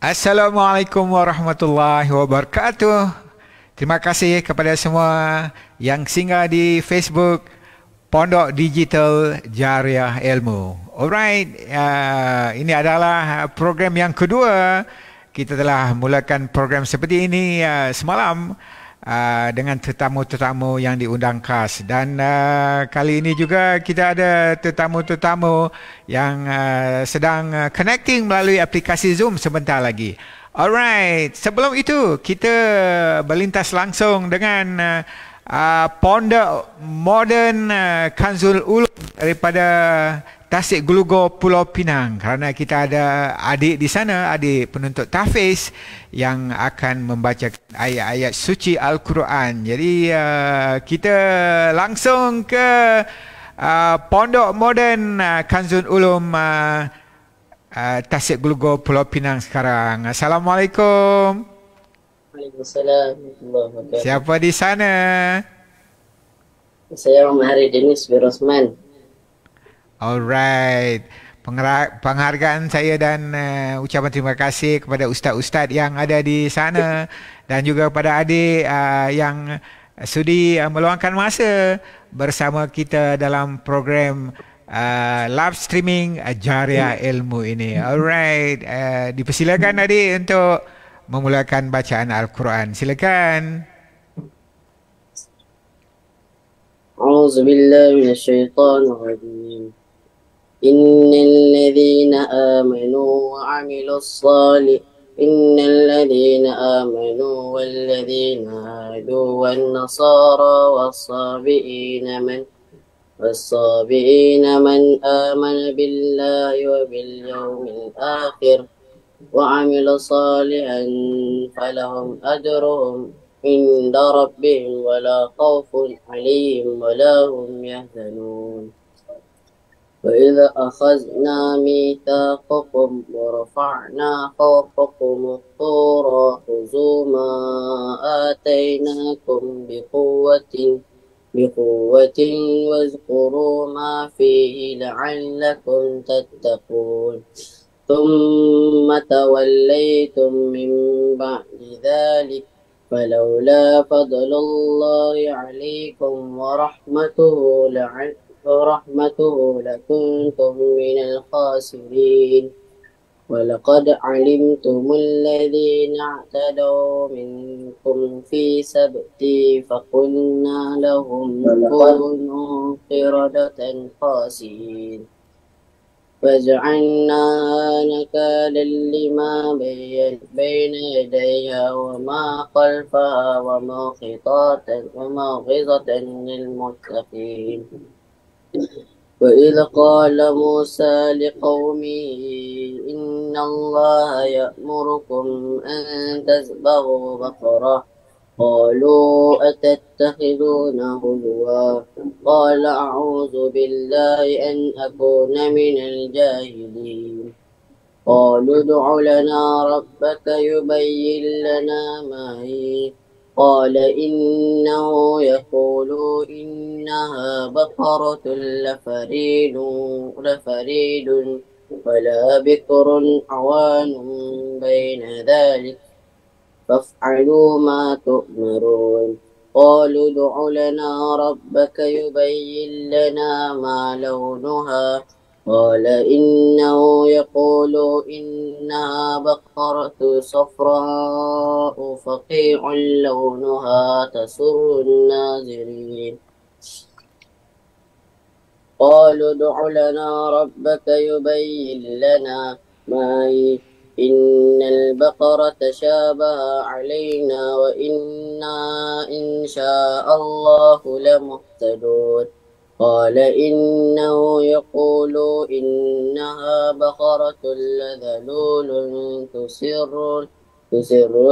Assalamualaikum warahmatullahi wabarakatuh. Terima kasih kepada semua yang singgah di Facebook Pondok Digital Jariah Ilmu. Alright, ini adalah program yang kedua. Kita telah mulakan program seperti ini semalam dengan tetamu-tetamu yang diundang khas. Dan kali ini juga kita ada tetamu-tetamu yang sedang connecting melalui aplikasi Zoom sebentar lagi. Alright, sebelum itu kita berlintas langsung dengan Pondok Moden Kanzul Ulum daripada Tasik Gelugor Pulau Pinang, kerana kita ada adik di sana, adik penuntut tahfiz yang akan membaca ayat-ayat suci Al-Quran. Jadi kita langsung ke Pondok Moden Kanzul Ulum Tasik Gelugor Pulau Pinang sekarang. Assalamualaikum. Waalaikumsalam warahmatullahi wabarakatuh. Siapa di sana? Saya Muhammad Hari Denis bin Rosman. Alright. Penghargaan saya dan ucapan terima kasih kepada ustaz-ustaz yang ada di sana dan juga kepada adik yang sudi meluangkan masa bersama kita dalam program live streaming Jariah Ilmu ini. Alright. Dipersilakan adik untuk memulakan bacaan Al-Quran. Silakan. A'udzu billahi minasyaitonir rajim. Innal ladzina amanu wa 'amilus shalih Innal ladzina amanu wal ladzina hadu wan nasara was-sabiina man amana billahi wa bil yawmil akhir وعمل صالحا فلهم أجرهم عند ربهم ولا خوف عليهم ولا هم يحزنون وإذا أخذنا ميثاقكم ورفعنا فوقكم الطور خذوا ما آتيناكم بقوة واذكروا ما فيه لعلكم تتقون ثم توليتم من بعد ذلك فلولا فضل الله عليكم ورحمته لكنتم من الخاسرين ولقد علمتم الذين اعتدوا منكم في سبت فقلنا لهم كونوا قردة خاسئين فجعلناها نكالا لما بين يديها وما خلفها وموعظة للمتقين وإذ قال موسى لقومه إن الله يأمركم أن تذبحوا بقرة قالوا أتتخذونه هزوا قال أعوذ بالله أن أكون من الجاهلين قالوا ادع لنا ربك يبين لنا ما هي قال إنه يقول إنها بقرة لفريد ولا بكر عوان بين ذلك فافعلوا ما تؤمرون قالوا ادع لنا ربك يبين لنا ما لونها قال إنه يقول إنها بقرة صفراء فقيع لونها تسر الناظرين قالوا ادع لنا ربك يبين لنا ما هي إن البقرة شابه علينا وإنا إن شاء الله لمهتدون قال إنه يقول إنها بقرة ذلول تسر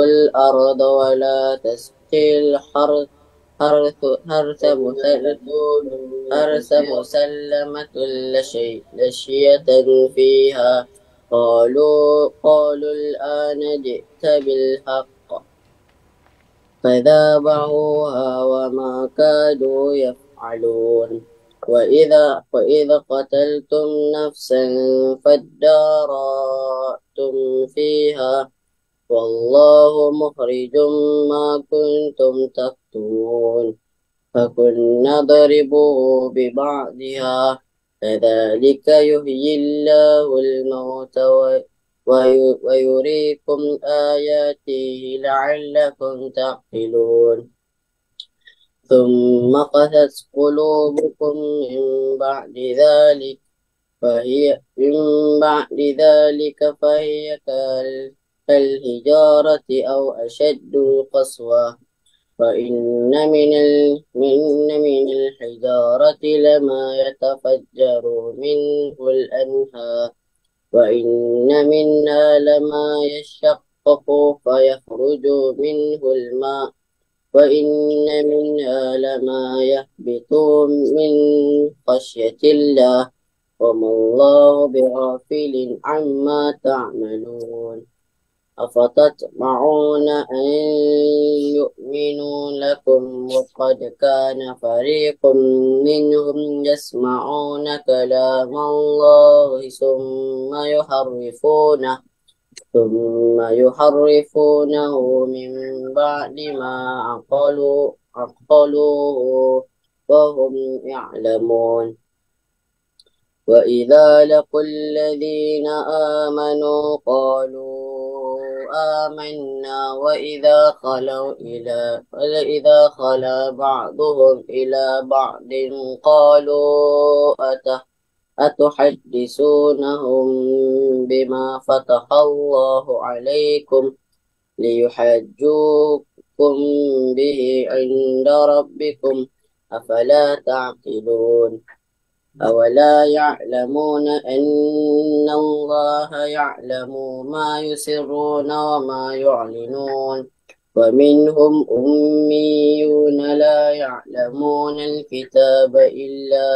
الأرض ولا تسقي حرث مسلمة لشية فيها قالوا الآن جئت بالحق فذابحوها وما كادوا يفعلون وإذا قتلتم نفسا فادارأتم فيها والله مخرج ما كنتم تكتمون فكنا ضربوا ببعضها كذلك يحيي الله الموت ويريكم آياته لعلكم تعقلون ثم قست قلوبكم من بعد ذلك فهي كالحجارة أو أشد قسوة من الحجارة لما يتفجر منه الأنهار وإن منها لما يشقق فيخرج منه الماء وإن منها لما يهبط من خشية الله وما الله بغافل عما تعملون أفتطمعون أن يؤمنوا لكم وقد كان فريق منهم يسمعون كلام الله ثم يحرفونه من بعد ما عقلوه وهم يعلمون وإذا لقوا الذين آمنوا قالوا آمنا وإذا خلا بعضهم إلى بعض قالوا أتحدثونهم بما فتح الله عليكم ليحجوكم به عند ربكم أفلا تعقلون أولا يعلمون أن الله يعلم ما يسرون وما يعلنون ومنهم أميون لا يعلمون الكتاب إلا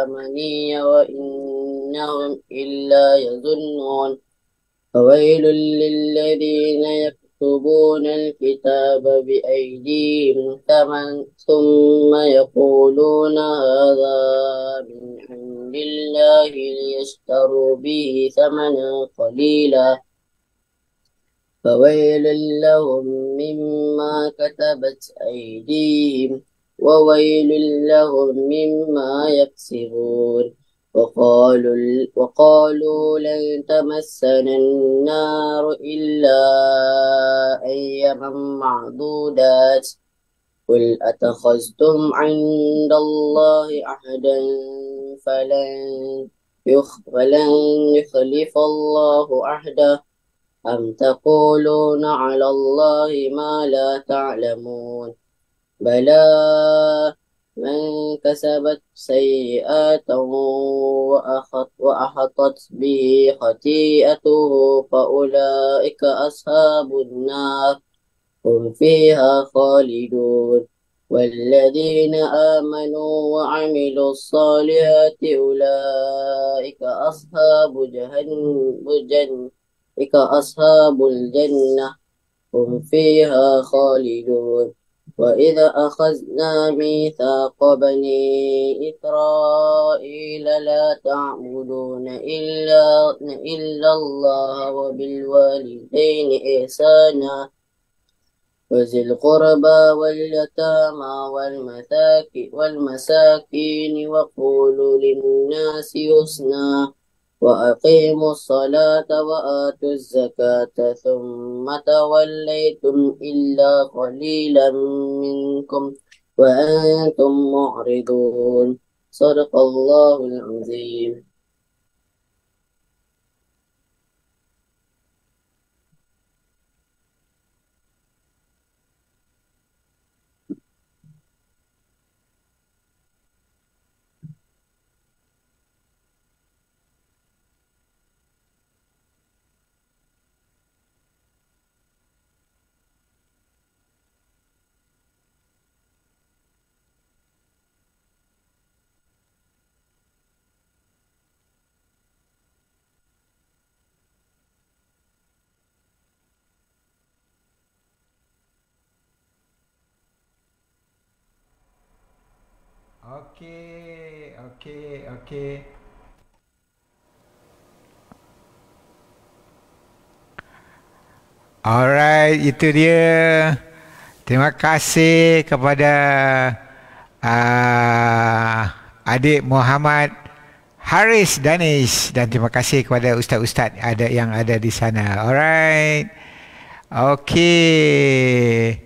أمني وإنهم إلا يظنون فويل للذين يكتبون الكتاب بأيديهم ثم يقولون هذا من عند الله ليشتروا به ثمنا قليلا فويل لهم مما كتبت أيديهم وويل لهم مما يكسبون وقالوا لن تمسنا النار إلا أياما معدودات قل أتخذتم عند الله عهدا فلن يخلف الله عهده أم تقولون على الله ما لا تعلمون بلى من كسبت سيئات وأحطت به خطيئته فأولئك أصحاب النار هم فيها خالدون والذين آمنوا وعملوا الصالحات أولئك أصحاب الجنة هم فيها خالدون وإذا أخذنا ميثاق بني إسرائيل لا تعبدون إلا الله وبالوالدين إحسانا وذي القربى واليتامى والمساكين وقولوا للناس حسنا وأقيموا الصلاة وآتوا الزكاة ثم توليتم إلا قليلا منكم وأنتم معرضون صدق الله العظيم. Okey. Alright, itu dia. Terima kasih kepada adik Muhammad Haris Danish dan terima kasih kepada ustaz-ustaz yang ada di sana. Alright. Okey.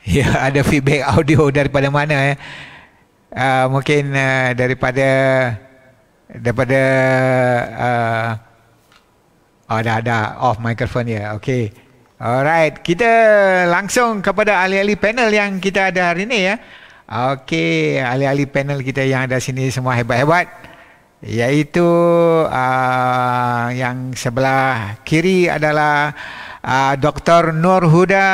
Ya, ada feedback audio daripada mana? Mungkin daripada dah off microphone ya. Okey. Alright, kita langsung kepada ahli-ahli panel yang kita ada hari ini ya. Okey, ahli-ahli panel kita yang ada sini semua hebat-hebat. Iaitu yang sebelah kiri adalah Dr. Nur Huda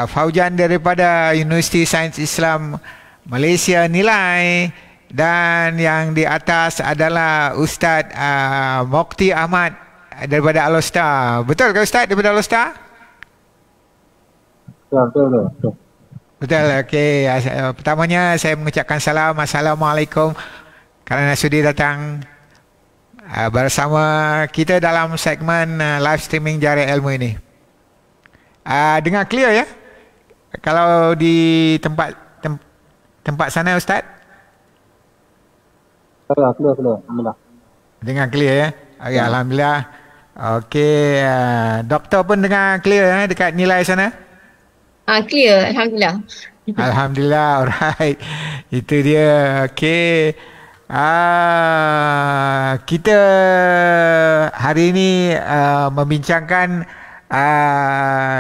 Faujan daripada Universiti Sains Islam Malaysia Nilai, dan yang di atas adalah Ustaz Mokti Ahmad daripada Alostar. Betul ke Ustaz daripada Alostar? Betul. Betul, okey. Pertamanya saya mengucapkan salam. Assalamualaikum kerana sudi datang bersama kita dalam segmen live streaming Jariah Ilmu ini. Dengar clear ya? Kalau di tempat sana Ustaz? Clear. Alhamdulillah. Dengar clear ya? Okay, Alhamdulillah. Okey, doktor pun dengar clear ya dekat nilai sana? Clear, Alhamdulillah. Alhamdulillah, alright. Itu dia, okey. Kita hari ini membincangkan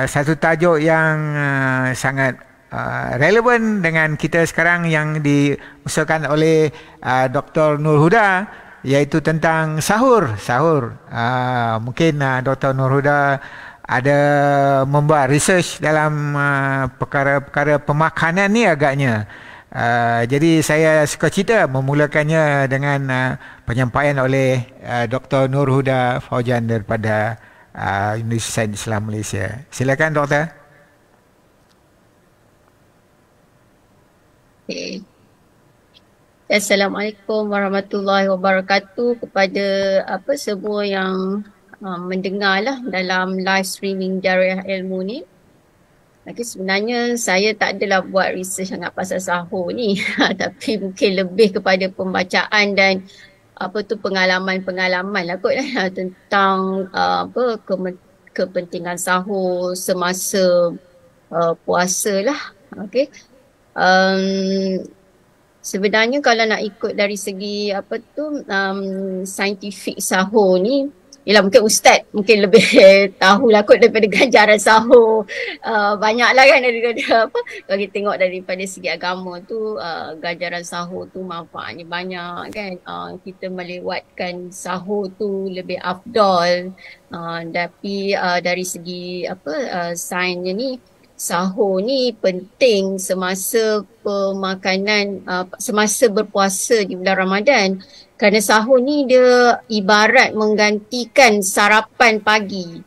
satu tajuk yang sangat relevan dengan kita sekarang yang diusulkan oleh Dr. Nur Huda, iaitu tentang sahur. Mungkin Dr. Nur Huda ada membuat research dalam perkara-perkara pemakanan ni agaknya. Jadi saya suka cita memulakannya dengan penyampaian oleh Dr. Nur Huda Faujan daripada Universiti Sains Islam Malaysia. Silakan doktor. Okay. Assalamualaikum warahmatullahi wabarakatuh kepada semua yang mendengarlah dalam live streaming Jariah Ilmu ni. Okay, sebenarnya saya tak adalah buat research sangat pasal sahur ni tapi mungkin lebih kepada pembacaan dan pengalaman lah kot tentang kepentingan sahur semasa puasa lah. Okay. Sebenarnya kalau nak ikut dari segi saintifik sahur ni, yelah mungkin Ustaz mungkin lebih tahulah kot daripada ganjaran sahur. Banyaklah kan daripada kalau kita tengok daripada segi agama tu, ganjaran sahur tu manfaatnya banyak kan. Kita melewatkan sahur tu lebih afdal. Tapi dari segi sainsnya ni, sahur ni penting semasa semasa berpuasa di bulan Ramadan. Kerana sahur ni dia ibarat menggantikan sarapan pagi.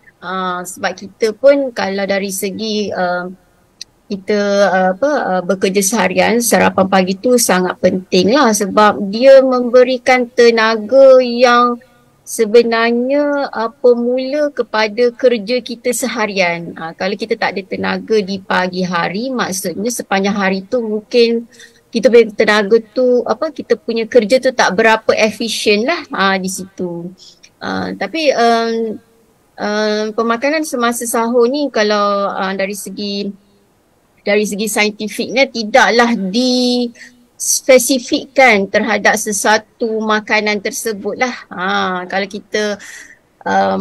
Sebab kita pun kalau dari segi kita bekerja seharian, sarapan pagi tu sangat penting lah sebab dia memberikan tenaga yang sebenarnya pemula kepada kerja kita seharian. Kalau kita tak ada tenaga di pagi hari, maksudnya sepanjang hari tu mungkin kita punya tenaga tu, kita punya kerja tu tak berapa efisien lah di situ. Tapi pemakanan semasa sahur ni kalau dari segi saintifiknya tidaklah spesifikkan terhadap sesuatu makanan tersebut lah. Kalau kita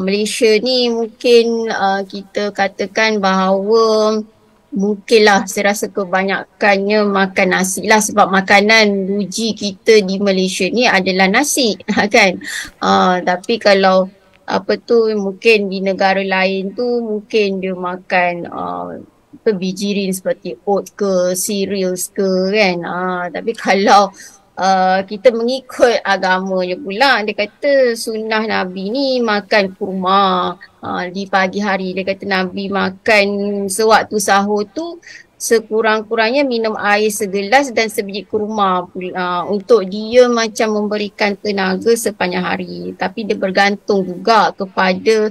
Malaysia ni mungkin kita katakan bahawa mungkinlah saya rasa kebanyakannya makan nasi lah sebab makanan ruji kita di Malaysia ni adalah nasi kan. Tapi kalau mungkin di negara lain tu mungkin dia makan bijirin seperti oat ke, cereals ke kan. Tapi kalau kita mengikut agamanya pula, dia kata sunnah Nabi ni makan kurma di pagi hari. Dia kata Nabi makan sewaktu sahur tu sekurang-kurangnya minum air segelas dan sebiji kurma untuk dia macam memberikan tenaga sepanjang hari. Tapi dia bergantung juga kepada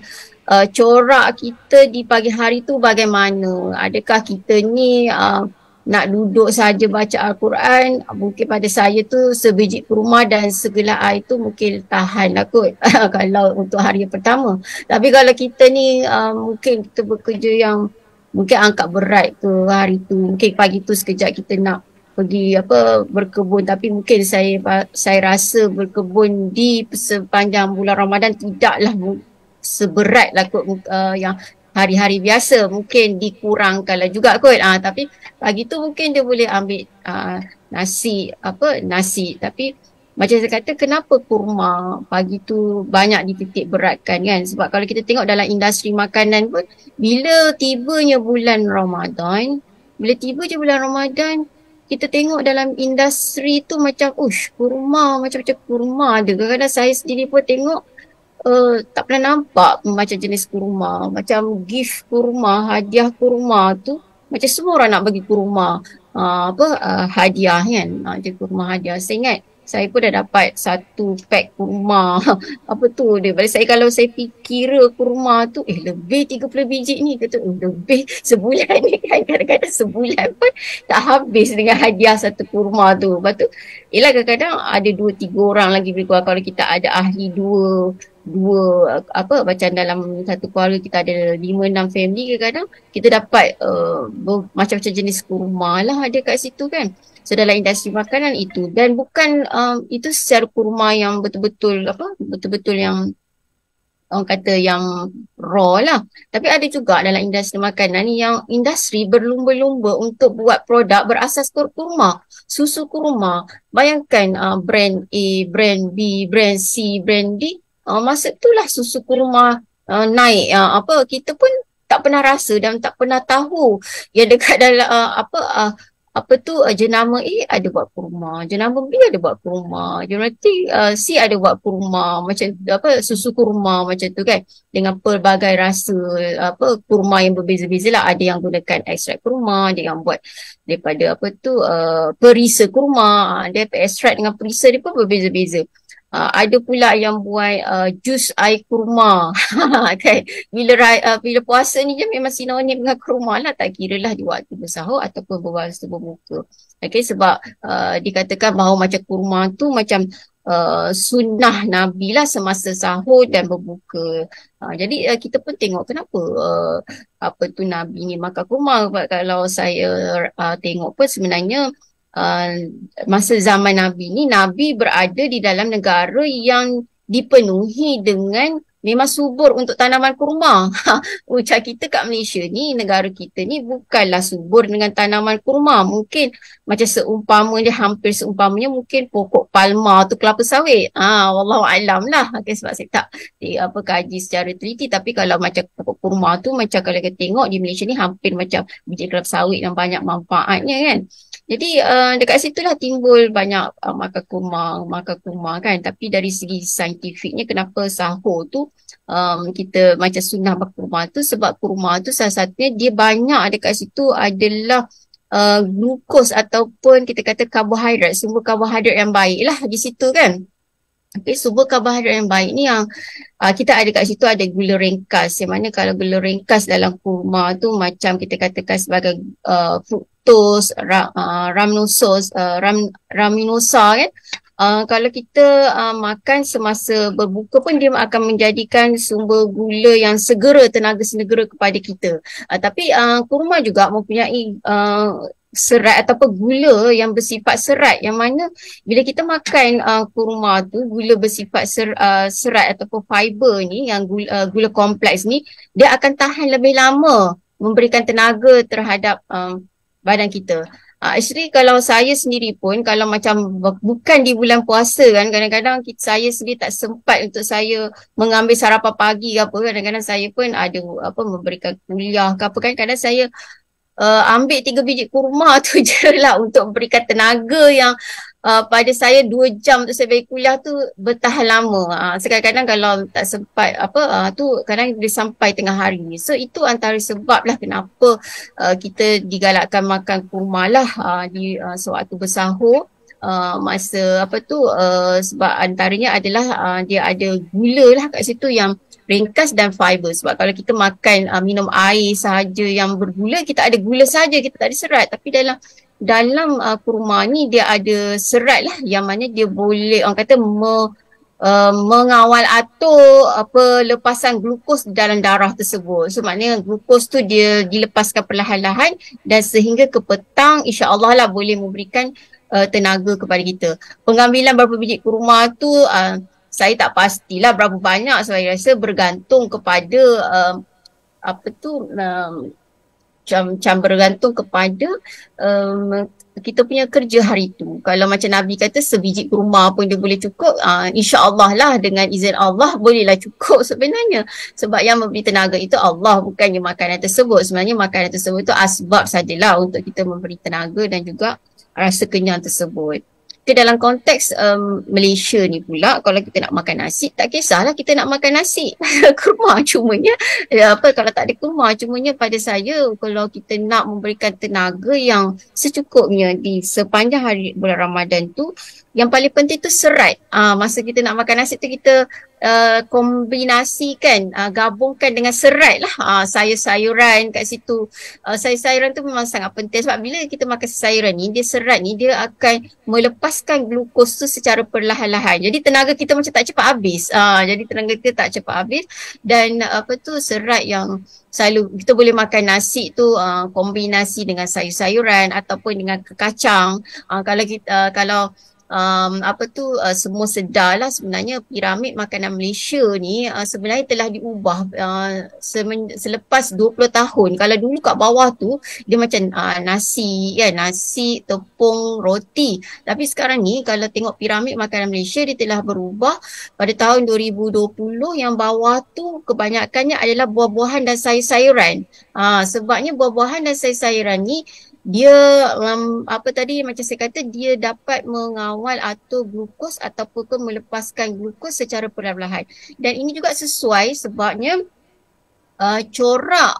corak kita di pagi hari tu bagaimana. Adakah kita ni nak duduk saja baca Al-Quran, mungkin pada saya tu sebiji kurma dan segelas air tu mungkin tahan lah kot kalau untuk hari yang pertama. Tapi kalau kita ni mungkin kita bekerja yang mungkin angkat berat ke hari tu, mungkin pagi tu sekejap kita nak pergi berkebun, tapi mungkin saya rasa berkebun di sepanjang bulan Ramadan tidaklah seberat lah kot yang hari-hari biasa, mungkin dikurangkanlah juga kot. Tapi pagi tu mungkin dia boleh ambil nasi, tapi macam saya kata, kenapa kurma pagi tu banyak dititik beratkan kan? Sebab kalau kita tengok dalam industri makanan pun, bila tibanya bulan Ramadan, kita tengok dalam industri tu macam, kurma, macam-macam kurma ada. Kadang-kadang saya sendiri pun tengok, tak pernah nampak macam jenis kurma. Macam gift kurma, hadiah kurma tu, macam semua orang nak bagi kurma, hadiah kan. Dia kurma hadiah. Saya ingat, saya pun dah dapat satu pack kurma. Pada saya kalau saya kira kurma tu, lebih 30 biji ni. Kata, lebih sebulan ni kan. Kadang-kadang sebulan pun tak habis dengan hadiah satu kurma tu. Lepas tu, kadang-kadang ada 2-3 orang lagi lebih kurang. Kalau kita ada ahli dua macam dalam satu keluarga kita ada 5-6 family, kadang-kadang kita dapat macam-macam jenis kurma lah ada kat situ kan. So dalam industri makanan itu, dan bukan itu secara kurma yang betul-betul yang orang kata yang raw lah. Tapi ada juga dalam industri makanan yang industri berlumba-lumba untuk buat produk berasas kurma, susu kurma. Bayangkan brand A, brand B, brand C, brand D. Masa itulah susu kurma naik. Kita pun tak pernah rasa dan tak pernah tahu yang dekat dalam jenama A ada buat kurma, jenama B ada buat kurma, jenama C ada buat kurma, macam susu kurma macam tu kan, dengan pelbagai rasa kurma yang berbeza-beza lah. Ada yang gunakan ekstrak kurma, ada yang buat daripada perisa kurma, dia ekstrak dengan perisa dia pun berbeza-beza. Ada pula yang buat jus air kurma kan. Bila puasa ni je memang sinonim dengan kurma lah, tak kira lah di waktu bersahur ataupun berpuasa berbuka. Okay, sebab dikatakan bahawa macam kurma tu macam sunnah Nabi lah semasa sahur dan berbuka. Jadi kita pun tengok kenapa Nabi ni makan kurma. Kalau saya tengok pun sebenarnya masa zaman Nabi ni, Nabi berada di dalam negara yang dipenuhi dengan memang subur untuk tanaman kurma. Ucap kita kat Malaysia ni, negara kita ni bukanlah subur dengan tanaman kurma. Mungkin macam hampir seumpamanya mungkin pokok palma tu kelapa sawit. Wallahualam lah. Okay, sebab saya tak kaji secara teliti. Tapi kalau macam pokok kurma tu, macam kalau kita tengok di Malaysia ni hampir macam biji kelapa sawit yang banyak manfaatnya kan. Jadi dekat situlah timbul banyak makan kurma kan. Tapi dari segi saintifiknya, kenapa sahur tu kita macam sunnah makan kurma tu, sebab kurma tu salah satunya dia banyak dekat situ adalah glukos ataupun kita kata karbohidrat, sumber karbohidrat yang baik lah di situ kan. Okay, sumber karbohidrat yang baik ni yang kita ada kat situ, ada gula ringkas, yang mana kalau gula ringkas dalam kurma tu macam kita katakan sebagai fructose, raminosa kan. Kalau kita makan semasa berbuka pun, dia akan menjadikan sumber gula yang tenaga segera kepada kita. Tapi kurma juga mempunyai serat ataupun gula yang bersifat serat, yang mana bila kita makan kurma tu, gula bersifat serat ataupun fiber ni, yang gula kompleks ni, dia akan tahan lebih lama memberikan tenaga terhadap badan kita. Actually kalau saya sendiri pun, kalau macam bukan di bulan puasa kan, kadang-kadang saya sendiri tak sempat untuk saya mengambil sarapan pagi ke apa. Kadang-kadang saya pun ada memberikan kuliah ke apa kan, kadang saya ambil 3 biji kurma tu je lah untuk memberikan tenaga yang pada saya 2 jam untuk saya bagi kuliah tu bertahan lama. Kadang-kadang kalau tak sempat tu kadang dia sampai tengah hari. So itu antara sebab lah kenapa kita digalakkan makan kurma lah di sewaktu bersahur. Masa sebab antaranya adalah dia ada gula lah kat situ yang ringkas dan fiber. Sebab kalau kita makan minum air sahaja yang bergula, kita ada gula saja, kita tak ada serat. Tapi dalam kurma ni dia ada serat lah, yang mana dia boleh orang kata mengawal atur lepasan glukos dalam darah tersebut. So maknanya glukos tu dia dilepaskan perlahan-lahan dan sehingga ke petang insya-Allah lah boleh memberikan tenaga kepada kita. Pengambilan berapa biji kurma tu saya tak pastilah berapa banyak, saya rasa bergantung kepada macam bergantung kepada kita punya kerja hari tu. Kalau macam Nabi kata sebiji kurma pun dia boleh cukup, insya-Allah lah dengan izin Allah bolehlah cukup sebenarnya. Sebab yang memberi tenaga itu Allah, bukannya makanan tersebut. Sebenarnya makanan tersebut itu asbab sajalah untuk kita memberi tenaga dan juga rasa kenyang tersebut. Dalam konteks Malaysia ni pula, kalau kita nak makan nasi, tak kisahlah kita nak makan nasi kurma, cumanya kalau tak ada kurma, cumanya pada saya kalau kita nak memberikan tenaga yang secukupnya di sepanjang hari bulan Ramadan tu, yang paling penting tu serat. Masa kita nak makan nasi tu kita kombinasikan, gabungkan dengan serat lah. Sayur-sayuran kat situ. Sayur-sayuran tu memang sangat penting sebab bila kita makan sayuran ni, dia serat ni dia akan melepaskan glukos tu secara perlahan-lahan. Jadi tenaga kita macam tak cepat habis. Jadi tenaga kita tak cepat habis dan serat yang selalu kita boleh makan nasi tu kombinasi dengan sayur-sayuran ataupun dengan kacang. Semua sedar lah sebenarnya piramid makanan Malaysia ni sebenarnya telah diubah selepas 20 tahun. Kalau dulu kat bawah tu dia macam nasi kan, nasi, tepung, roti. Tapi sekarang ni kalau tengok piramid makanan Malaysia dia telah berubah. Pada tahun 2020 yang bawah tu kebanyakannya adalah buah-buahan dan sayur-sayuran. Sebabnya buah-buahan dan sayur-sayuran ni dia macam saya kata, dia dapat mengawal atur glukos ataupun melepaskan glukos secara perlahan-lahan. Dan ini juga sesuai sebabnya corak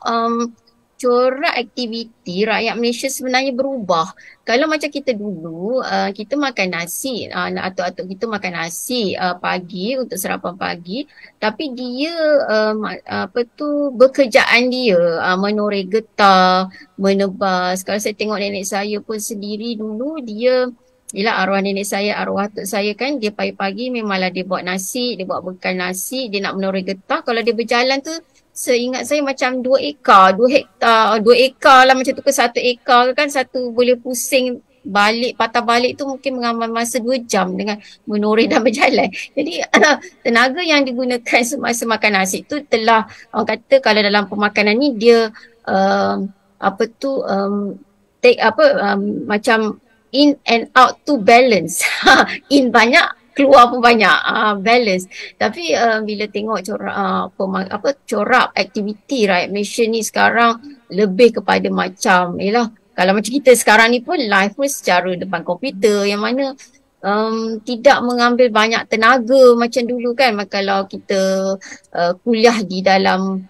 aktiviti rakyat Malaysia sebenarnya berubah. Kalau macam kita dulu, kita makan nasi, atuk-atuk kita makan nasi pagi untuk sarapan pagi, tapi dia bekerjaan dia menoreh getah, menebas. Kalau saya tengok nenek saya pun sendiri dulu, yelah arwah nenek saya, arwah atuk saya kan, dia pagi-pagi memanglah dia buat nasi, dia buat bekal nasi, dia nak menoreh getah. Kalau dia berjalan tu, seingat saya macam 2 ekar lah macam tu ke 1 ekar kan, satu boleh pusing balik, patah balik tu mungkin mengambil masa 2 jam dengan menoreh dan berjalan. Jadi tenaga yang digunakan semasa makan nasi tu telah, orang kata kalau dalam pemakanan ni dia macam in and out tu balance. In banyak, keluar pun banyak, balance. Tapi bila tengok corak aktiviti rakyat Malaysia ni sekarang lebih kepada macam, kalau macam kita sekarang ni pun live pun secara depan komputer, yang mana tidak mengambil banyak tenaga macam dulu kan. Kalau kita kuliah di dalam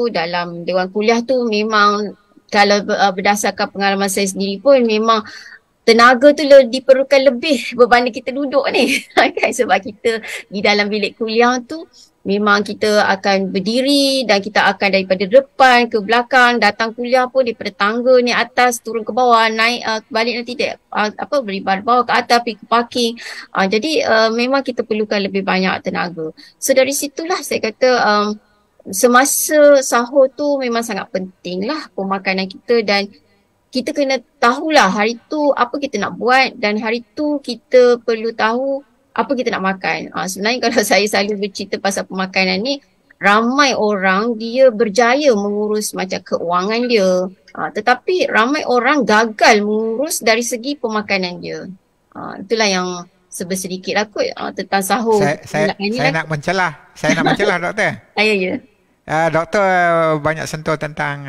dalam dewan kuliah tu, memang kalau berdasarkan pengalaman saya sendiri pun memang tenaga tu diperlukan lebih berbanding kita duduk ni. Kan? Sebab kita di dalam bilik kuliah tu memang kita akan berdiri dan kita akan daripada depan ke belakang, datang kuliah pun daripada tangga ni atas turun ke bawah, naik balik nanti beribadah bawah ke atas pergi ke parking. Jadi memang kita perlukan lebih banyak tenaga. So dari situlah saya kata semasa sahur tu memang sangat penting lah pemakanan kita, dan kita kena tahulah hari tu apa kita nak buat, dan hari tu kita perlu tahu apa kita nak makan. Sebenarnya kalau saya selalu bercerita pasal pemakanan ni, ramai orang dia berjaya mengurus macam keuangan dia, tetapi ramai orang gagal mengurus dari segi pemakanan dia. Itulah yang sedikit lah kot tentang sahur. Saya nak mencelah doktor. Ya. Doktor banyak sentuh tentang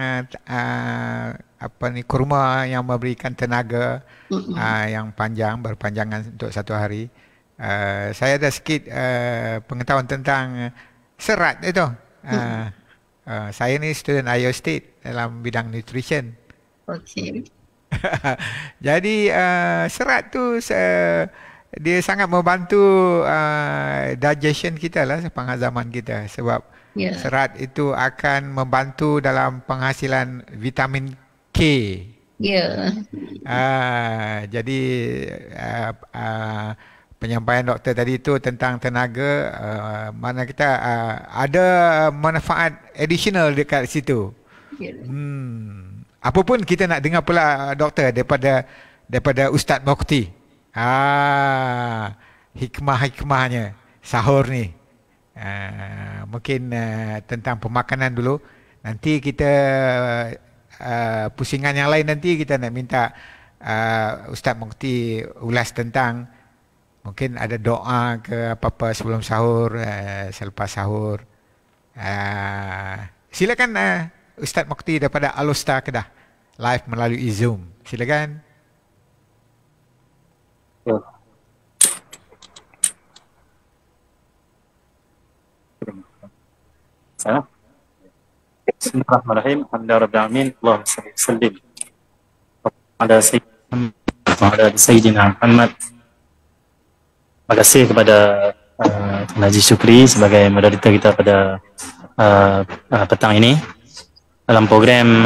kurma yang memberikan tenaga yang berpanjangan untuk satu hari. Saya ada sikit pengetahuan tentang serat itu. Saya ni student Iowa State dalam bidang nutrition. Okey. Jadi serat tu dia sangat membantu digestion kita lah, penghazaman kita, sebab serat itu akan membantu dalam penghasilan vitamin K. Jadi penyampaian doktor tadi itu tentang tenaga, mana kita ada manfaat additional dekat situ. Apa pun kita nak dengar pula doktor daripada Ustaz Mokti. Hikmah-hikmahnya sahur ni. Mungkin tentang pemakanan dulu. Nanti kita pusingan yang lain nanti kita nak minta Ustaz Mokti ulas tentang mungkin ada doa ke apa-apa sebelum sahur, selepas sahur. Silakan Ustaz Mokti daripada Al-Usta Kedah, live melalui Zoom. Silakan. Bismillahirrahmanirrahim. Alhamdulillah rabbil alamin. Allahumma shalli wa sallim ala sayyidina Muhammad. Terima kasih kepada Haji Syukri sebagai moderator kita pada petang ini dalam program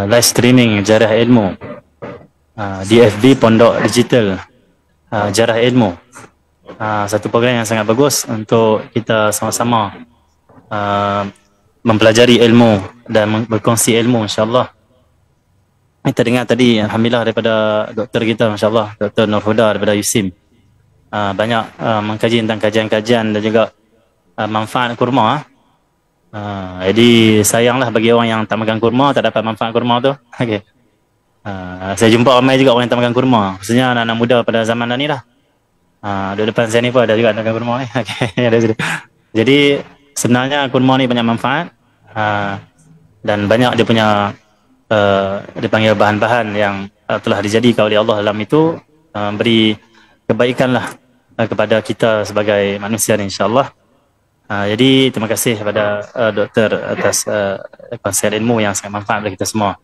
live streaming Jarah Ilmu di FB Pondok Digital Jarah Ilmu. Satu program yang sangat bagus untuk kita sama-sama mempelajari ilmu dan berkongsi ilmu, insyaAllah. Kita dengar tadi alhamdulillah daripada doktor kita, masya-Allah, Dr. Nur Huda daripada USIM, banyak mengkaji tentang kajian-kajian dan juga manfaat kurma. Jadi sayanglah bagi orang yang tak makan kurma, tak dapat manfaat kurma tu. Okey. Saya jumpa ramai juga orang yang tak makan kurma, khususnya anak-anak muda pada zaman ni lah. Di depan saya ni pun ada juga makan kurma ni. Okay. Jadi sebenarnya kurma ni banyak manfaat, dan banyak dia punya dipanggil bahan-bahan yang telah dijadikan oleh Allah dalam itu, beri kebaikan lah kepada kita sebagai manusia ni, insyaAllah. Jadi terima kasih kepada doktor atas konsep ilmu yang sangat manfaat bagi kita semua.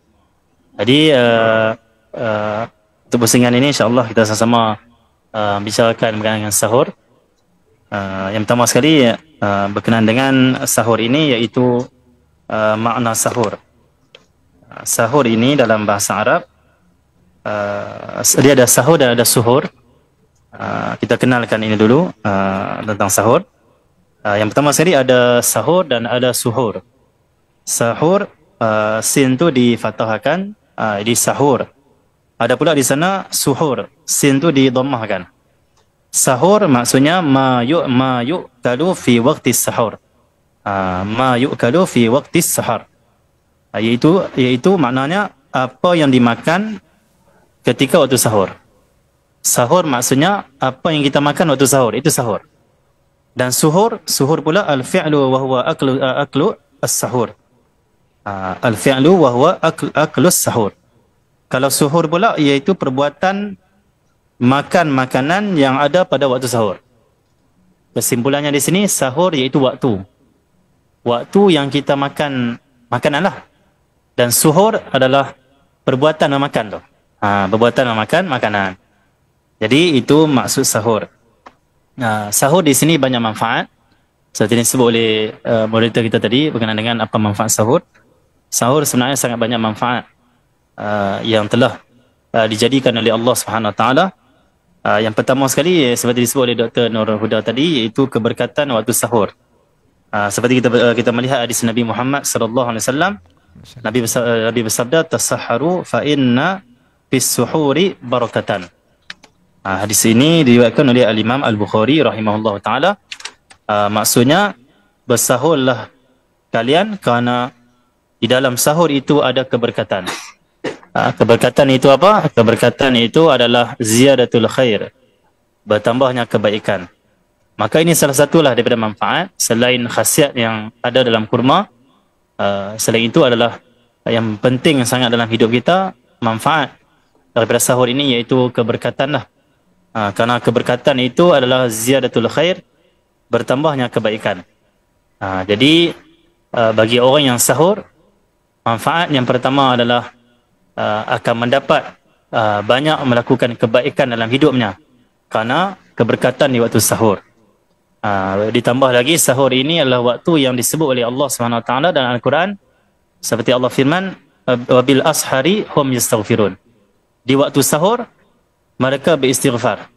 Jadi untuk pusingan ini insyaAllah kita sama-sama bicarakan berkenaan dengan sahur. Yang pertama sekali berkenaan dengan sahur ini, iaitu makna sahur. Sahur ini dalam bahasa Arab, dia ada sahur dan ada suhur. Kita kenalkan ini dulu tentang sahur. Yang pertama sekali ada sahur dan ada suhur. Sahur, sin tu difathahkan, jadi sahur. Ada pula di sana suhur, sin tu didammahkan. Sahur maksudnya ma yu'kalu fi waqti sahur. Ma yu'kalu fi waqti sahur. Iaitu maknanya apa yang dimakan ketika waktu sahur. Sahur maksudnya apa yang kita makan waktu sahur, itu sahur. Dan suhur pula al-fi'lu wa huwa aklu as-sahur. Al-fi'lu wa huwa aklu as-sahur. Kalau suhur pula iaitu perbuatan makan makanan yang ada pada waktu sahur. Kesimpulannya di sini, sahur iaitu waktu. Waktu yang kita makan makanan lah. Dan suhur adalah perbuatan memakan tu. Perbuatan memakan makanan. Jadi itu maksud sahur. Sahur di sini banyak manfaat. Seperti disebut oleh moderator kita tadi berkenaan dengan apa manfaat sahur. Sahur sebenarnya sangat banyak manfaat yang telah dijadikan oleh Allah Subhanahu Wa Taala. Yang pertama sekali seperti disebut oleh Dr. Nur Huda tadi, iaitu keberkatan waktu sahur. Seperti kita melihat hadis Nabi Muhammad sallallahu alaihi wasallam, Nabi bersabda, tasahharu fa inna fis suhuri barakatan. Hadis ini diriwayatkan oleh Al-Imam Al-Bukhari rahimahullah ta'ala. Maksudnya, bersahurlah kalian kerana di dalam sahur itu ada keberkatan. Keberkatan itu apa? Keberkatan itu adalah ziyadatul khair, bertambahnya kebaikan. Maka ini salah satulah daripada manfaat. Selain khasiat yang ada dalam kurma, selain itu adalah yang penting sangat dalam hidup kita, manfaat daripada sahur ini iaitu keberkatan lah. Karena keberkatan itu adalah ziyadatul khair, bertambahnya kebaikan. Jadi bagi orang yang sahur, manfaat yang pertama adalah akan mendapat banyak melakukan kebaikan dalam hidupnya karena keberkatan di waktu sahur. Ditambah lagi sahur ini adalah waktu yang disebut oleh Allah SWT dalam Al-Quran seperti Allah firman, wabil ashari hum yastaghfirun. Di waktu sahur mereka beristighfar.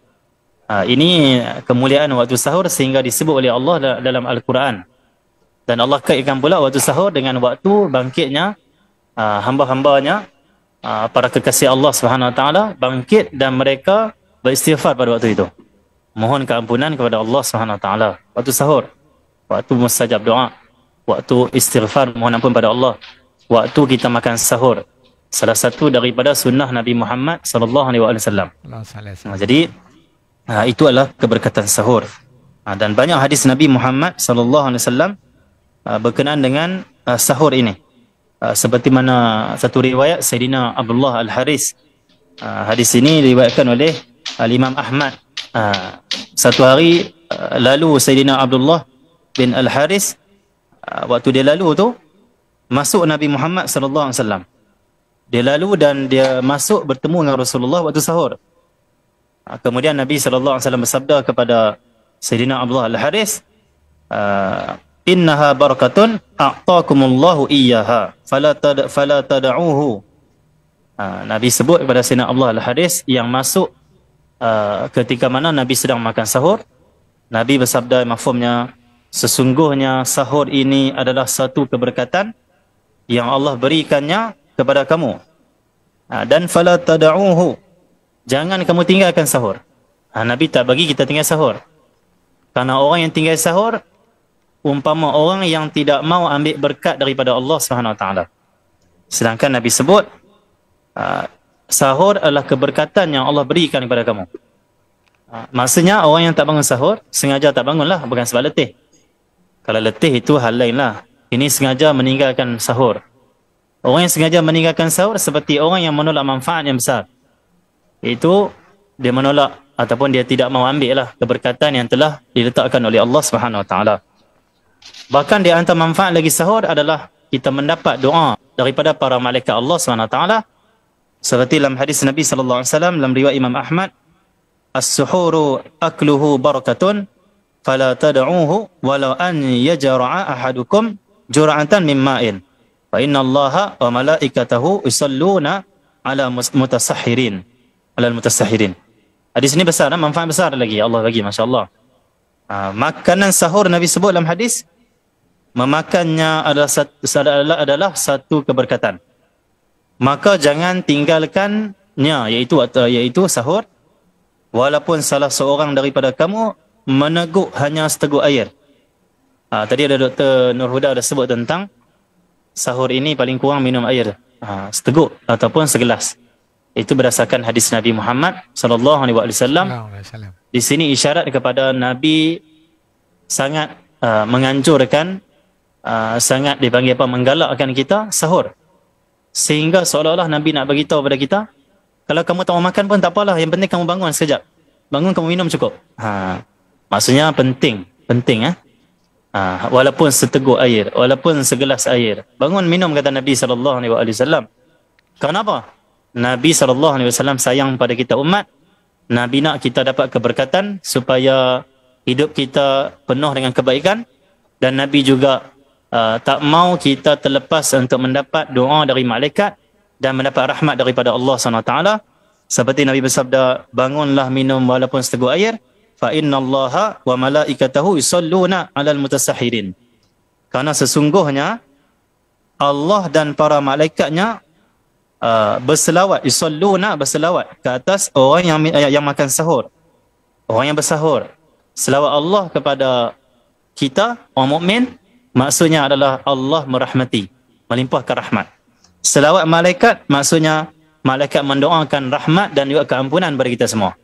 Ini kemuliaan waktu sahur sehingga disebut oleh Allah dalam Al-Quran. Dan Allah kaitkan pula waktu sahur dengan waktu bangkitnya hamba-hambanya, para kekasih Allah SWT bangkit dan mereka beristighfar pada waktu itu. Mohon keampunan kepada Allah SWT. Waktu sahur, waktu mustajab doa, waktu istighfar, mohon ampun pada Allah, waktu kita makan sahur. Salah satu daripada sunnah Nabi Muhammad SAW. Jadi itu adalah keberkatan sahur. Dan banyak hadis Nabi Muhammad SAW berkenaan dengan sahur ini. Seperti mana satu riwayat Sayyidina Abdullah Al-Haris. Hadis ini diriwayatkan oleh Al-Imam Ahmad. Satu hari lalu Sayyidina Abdullah bin Al-Haris, waktu dia lalu tu masuk Nabi Muhammad SAW. Dia lalu dan dia masuk bertemu dengan Rasulullah waktu sahur. Kemudian Nabi SAW bersabda kepada Sayyidina Abdullah Al-Haris, innaha barakatun a'taakumullahu iyyaha fala tad'uhu. Nabi sebut kepada Sayyidina Abdullah Al-Haris yang masuk ketika mana Nabi sedang makan sahur. Nabi bersabda mafhumnya, sesungguhnya sahur ini adalah satu keberkatan yang Allah berikannya kepada kamu. Dan fala tad'uhu, jangan kamu tinggalkan sahur. Nabi tak bagi kita tinggal sahur. Karena orang yang tinggal sahur umpama orang yang tidak mau ambil berkat daripada Allah SWT. Sedangkan Nabi sebut sahur adalah keberkatan yang Allah berikan kepada kamu. Maksudnya orang yang tak bangun sahur sengaja tak bangunlah, bukan sebab letih. Kalau letih itu hal lain lah. Ini sengaja meninggalkan sahur. Orang yang sengaja meninggalkan sahur seperti orang yang menolak manfaat yang besar. Itu dia menolak ataupun dia tidak mau ambil lah keberkatan yang telah diletakkan oleh Allah SWT. Bahkan di antara manfaat lagi sahur adalah kita mendapat doa daripada para malaikat Allah SWT. Seperti dalam hadis Nabi SAW dalam riwayat Imam Ahmad, as-suhuru akluhu barakatun fala tad'uhu walau an yajra'a ahadukum jur'atan min ma'in fa inna Allaha wa malaikatahu yusalluna ala mutasahhirin. Hadis ini besar, manfaat besar lagi Allah bagi, masya-Allah. Makanan sahur Nabi sebut dalam hadis, memakannya adalah satu keberkatan. Maka jangan tinggalkannya, iaitu sahur, walaupun salah seorang daripada kamu meneguk hanya seteguk air. Tadi ada Dr. Nur Huda dah sebut tentang sahur ini paling kurang minum air seteguk ataupun segelas. Itu berdasarkan hadis Nabi Muhammad SAW. Di sini isyarat kepada Nabi sangat menganjurkan, sangat dipanggil apa, menggalakkan kita sahur. Sehingga seolah-olah Nabi nak bagi tahu pada kita, kalau kamu tak mau makan pun tak apalah, yang penting kamu bangun sekejap. Bangun kamu minum cukup. Maksudnya penting. Walaupun seteguk air, walaupun segelas air, bangun minum, kata Nabi SAW. Kenapa? Nabi SAW sayang pada kita umat. Nabi nak kita dapat keberkatan supaya hidup kita penuh dengan kebaikan. Dan Nabi juga tak mau kita terlepas untuk mendapat doa dari malaikat dan mendapat rahmat daripada Allah SWT. Seperti Nabi bersabda, bangunlah minum walaupun seteguk air, fa innallaha wa malaikatahu yusalluna 'alal mutasahhirin. Karena sesungguhnya Allah dan para malaikatnya berselawat, yusalluna, berselawat ke atas orang yang makan sahur, orang yang bersahur. Selawat Allah kepada kita orang mukmin maksudnya adalah Allah merahmati, melimpahkan rahmat. Selawat malaikat maksudnya malaikat mendoakan rahmat dan juga keampunan bagi kita semua.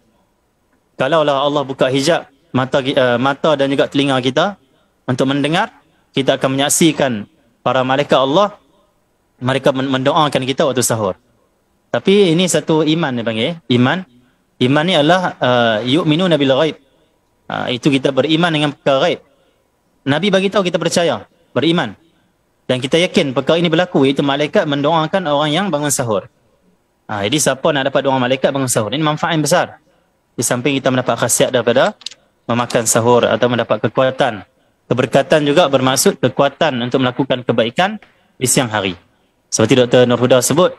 Kalaulah Allah buka hijab mata dan juga telinga kita untuk mendengar, kita akan menyaksikan para malaikat Allah mereka mendoakan kita waktu sahur. Tapi ini satu iman dia panggil. Iman ni adalah yu'minuna bil ghaib. Itu kita beriman dengan perkara ghaib. Nabi bagi tahu kita percaya, beriman. Dan kita yakin perkara ini berlaku, iaitu malaikat mendoakan orang yang bangun sahur. Jadi siapa nak dapat doa malaikat bangun sahur? Ini manfaat yang besar. Di samping kita mendapat khasiat daripada memakan sahur atau mendapat kekuatan. Keberkatan juga bermaksud kekuatan untuk melakukan kebaikan di siang hari. Seperti Dr. Nur Huda sebut,